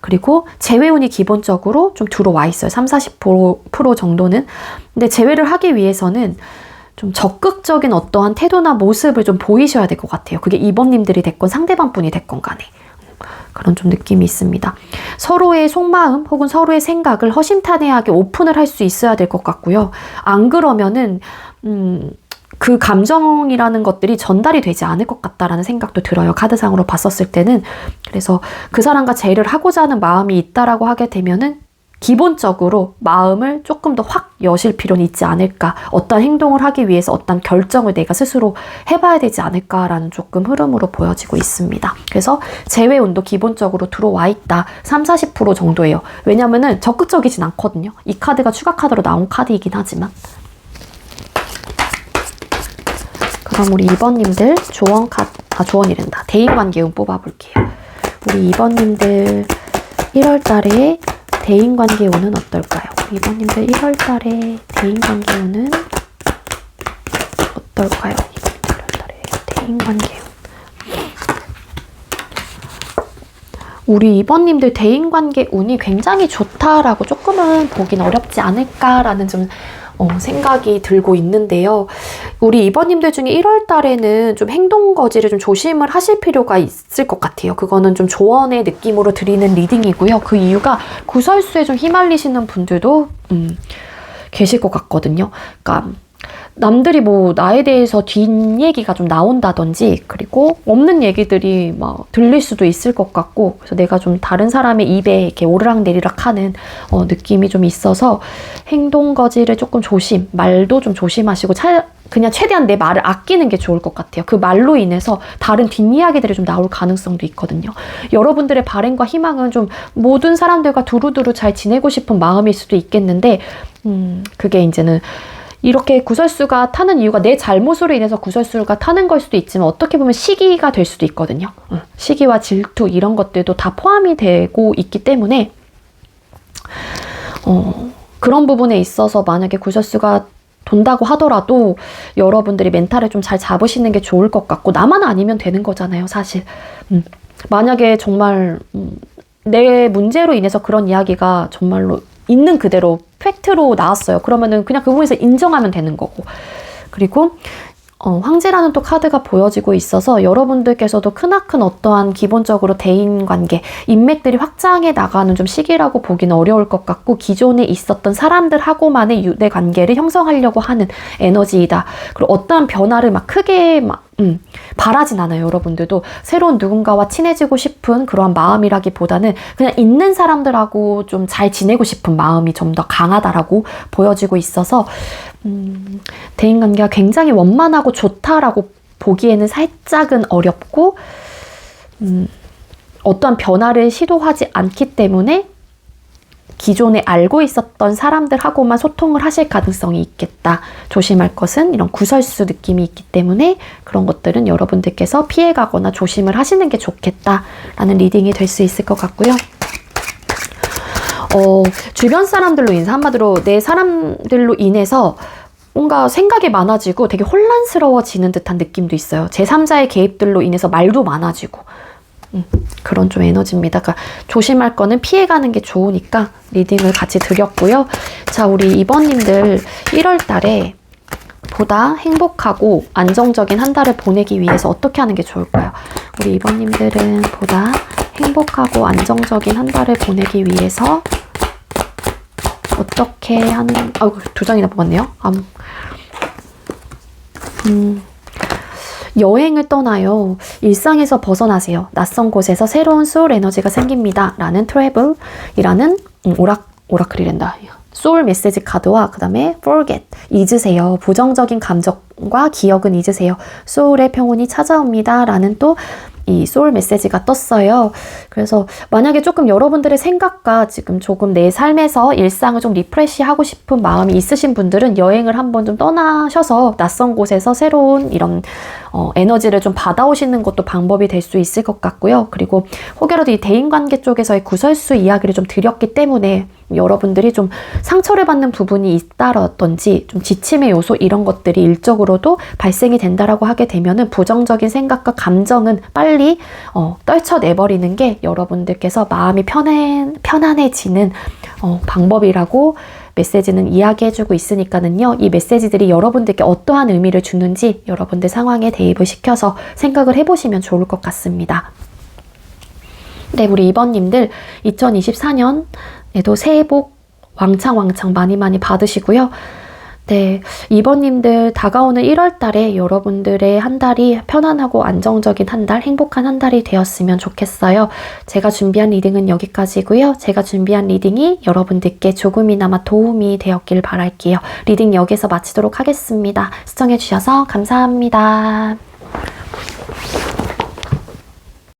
그리고 재회운이 기본적으로 좀 들어와 있어요. 30-40% 정도는. 근데 재회를 하기 위해서는 좀 적극적인 어떠한 태도나 모습을 좀 보이셔야 될 것 같아요. 그게 2번님들이 됐건 상대방 분이 됐건 간에. 그런 좀 느낌이 있습니다. 서로의 속마음 혹은 서로의 생각을 허심탄회하게 오픈을 할 수 있어야 될 것 같고요. 안 그러면은 그 감정이라는 것들이 전달이 되지 않을 것 같다라는 생각도 들어요. 카드상으로 봤었을 때는. 그래서 그 사람과 재회를 하고자 하는 마음이 있다라고 하게 되면은 기본적으로 마음을 조금 더 확 여실 필요는 있지 않을까. 어떤 행동을 하기 위해서 어떤 결정을 내가 스스로 해봐야 되지 않을까라는 조금 흐름으로 보여지고 있습니다. 그래서 재회 운도 기본적으로 들어와 있다. 30-40% 정도예요. 왜냐면은 적극적이진 않거든요. 이 카드가 추가 카드로 나온 카드이긴 하지만. 그럼 우리 2번님들 조언이란다. 대인관계운 뽑아볼게요. 우리 2번님들 1월달에 대인관계운은 어떨까요? 2번님들 1월달에 대인관계운은 어떨까요? 1월달에 대인관계운. 우리 2번님들 대인관계 운이 굉장히 좋다라고 조금은 보긴 어렵지 않을까라는 좀 생각이 들고 있는데요. 우리 2번님들 중에 1월 달에는 좀 행동 거지를 좀 조심을 하실 필요가 있을 것 같아요. 그거는 좀 조언의 느낌으로 드리는 리딩이고요. 그 이유가 구설수에 좀 휘말리시는 분들도 계실 것 같거든요. 그러니까 남들이 뭐 나에 대해서 뒷얘기가 좀 나온다든지, 그리고 없는 얘기들이 막 들릴 수도 있을 것 같고, 그래서 내가 좀 다른 사람의 입에 이렇게 오르락내리락 하는 느낌이 좀 있어서 행동 거지를 조금 말도 좀 조심하시고 그냥 최대한 내 말을 아끼는 게 좋을 것 같아요. 그 말로 인해서 다른 뒷이야기들이 좀 나올 가능성도 있거든요. 여러분들의 바램과 희망은 좀 모든 사람들과 두루두루 잘 지내고 싶은 마음일 수도 있겠는데, 그게 이제는 이렇게 구설수가 타는 이유가 내 잘못으로 인해서 구설수가 타는 걸 수도 있지만, 어떻게 보면 시기가 될 수도 있거든요. 시기와 질투 이런 것들도 다 포함이 되고 있기 때문에 그런 부분에 있어서 만약에 구설수가 돈다고 하더라도 여러분들이 멘탈을 좀 잘 잡으시는 게 좋을 것 같고, 나만 아니면 되는 거잖아요, 사실. 만약에 정말 내 문제로 인해서 그런 이야기가 정말로 있는 그대로 팩트로 나왔어요. 그러면은 그냥 그 부분에서 인정하면 되는 거고. 그리고 황제라는 또 카드가 보여지고 있어서 여러분들께서도 크나큰 어떠한 기본적으로 대인관계, 인맥들이 확장해 나가는 좀 시기라고 보기는 어려울 것 같고, 기존에 있었던 사람들하고만의 유대 관계를 형성하려고 하는 에너지이다. 그리고 어떠한 변화를 막 크게 바라진 않아요. 여러분들도 새로운 누군가와 친해지고 싶은 그러한 마음이라기보다는 그냥 있는 사람들하고 좀 잘 지내고 싶은 마음이 좀 더 강하다라고 보여지고 있어서 대인관계가 굉장히 원만하고 좋다라고 보기에는 살짝은 어렵고, 어떠한 변화를 시도하지 않기 때문에 기존에 알고 있었던 사람들하고만 소통을 하실 가능성이 있겠다. 조심할 것은 이런 구설수 느낌이 있기 때문에 그런 것들은 여러분들께서 피해가거나 조심을 하시는 게 좋겠다라는 리딩이 될 수 있을 것 같고요. 주변 사람들로 인해서, 한마디로 내 사람들로 인해서 뭔가 생각이 많아지고 되게 혼란스러워지는 듯한 느낌도 있어요. 제3자의 개입들로 인해서 말도 많아지고 그런 좀 에너지입니다. 그러니까 조심할 거는 피해가는 게 좋으니까 리딩을 같이 드렸고요. 자, 우리 2번님들 1월 달에 보다 행복하고 안정적인 한 달을 보내기 위해서 어떻게 하는 게 좋을까요? 우리 2번님들은 보다 행복하고 안정적인 한 달을 보내기 위해서 어떻게 하는, 두 장이나 뽑았네요. 여행을 떠나요. 일상에서 벗어나세요. 낯선 곳에서 새로운 소울 에너지가 생깁니다. 라는 트래블이라는 오라클이란다. 소울 메시지 카드와 그 다음에 forget, 잊으세요. 부정적인 감정과 기억은 잊으세요. 소울의 평온이 찾아옵니다. 라는 또 이 소울 메시지가 떴어요. 그래서 만약에 조금 여러분들의 생각과 지금 조금 내 삶에서 일상을 좀 리프레시하고 싶은 마음이 있으신 분들은 여행을 한번 좀 떠나셔서 낯선 곳에서 새로운 이런 에너지를 좀 받아오시는 것도 방법이 될 수 있을 것 같고요. 그리고 혹여라도 이 대인관계 쪽에서의 구설수 이야기를 좀 드렸기 때문에 여러분들이 좀 상처를 받는 부분이 있다라든지 좀 지침의 요소 이런 것들이 일적으로도 발생이 된다라고 하게 되면은 부정적인 생각과 감정은 빨리 떨쳐내버리는 게 여러분들께서 마음이 편안해지는 방법이라고 메시지는 이야기해주고 있으니까는요. 이 메시지들이 여러분들께 어떠한 의미를 주는지 여러분들 상황에 대입을 시켜서 생각을 해보시면 좋을 것 같습니다. 네, 우리 2번님들 2024년에도 새해 복 왕창 많이 받으시고요. 네, 2번님들 다가오는 1월 달에 여러분들의 한 달이 편안하고 안정적인 한 달, 행복한 한 달이 되었으면 좋겠어요. 제가 준비한 리딩은 여기까지고요. 제가 준비한 리딩이 여러분들께 조금이나마 도움이 되었길 바랄게요. 리딩 여기서 마치도록 하겠습니다. 시청해주셔서 감사합니다.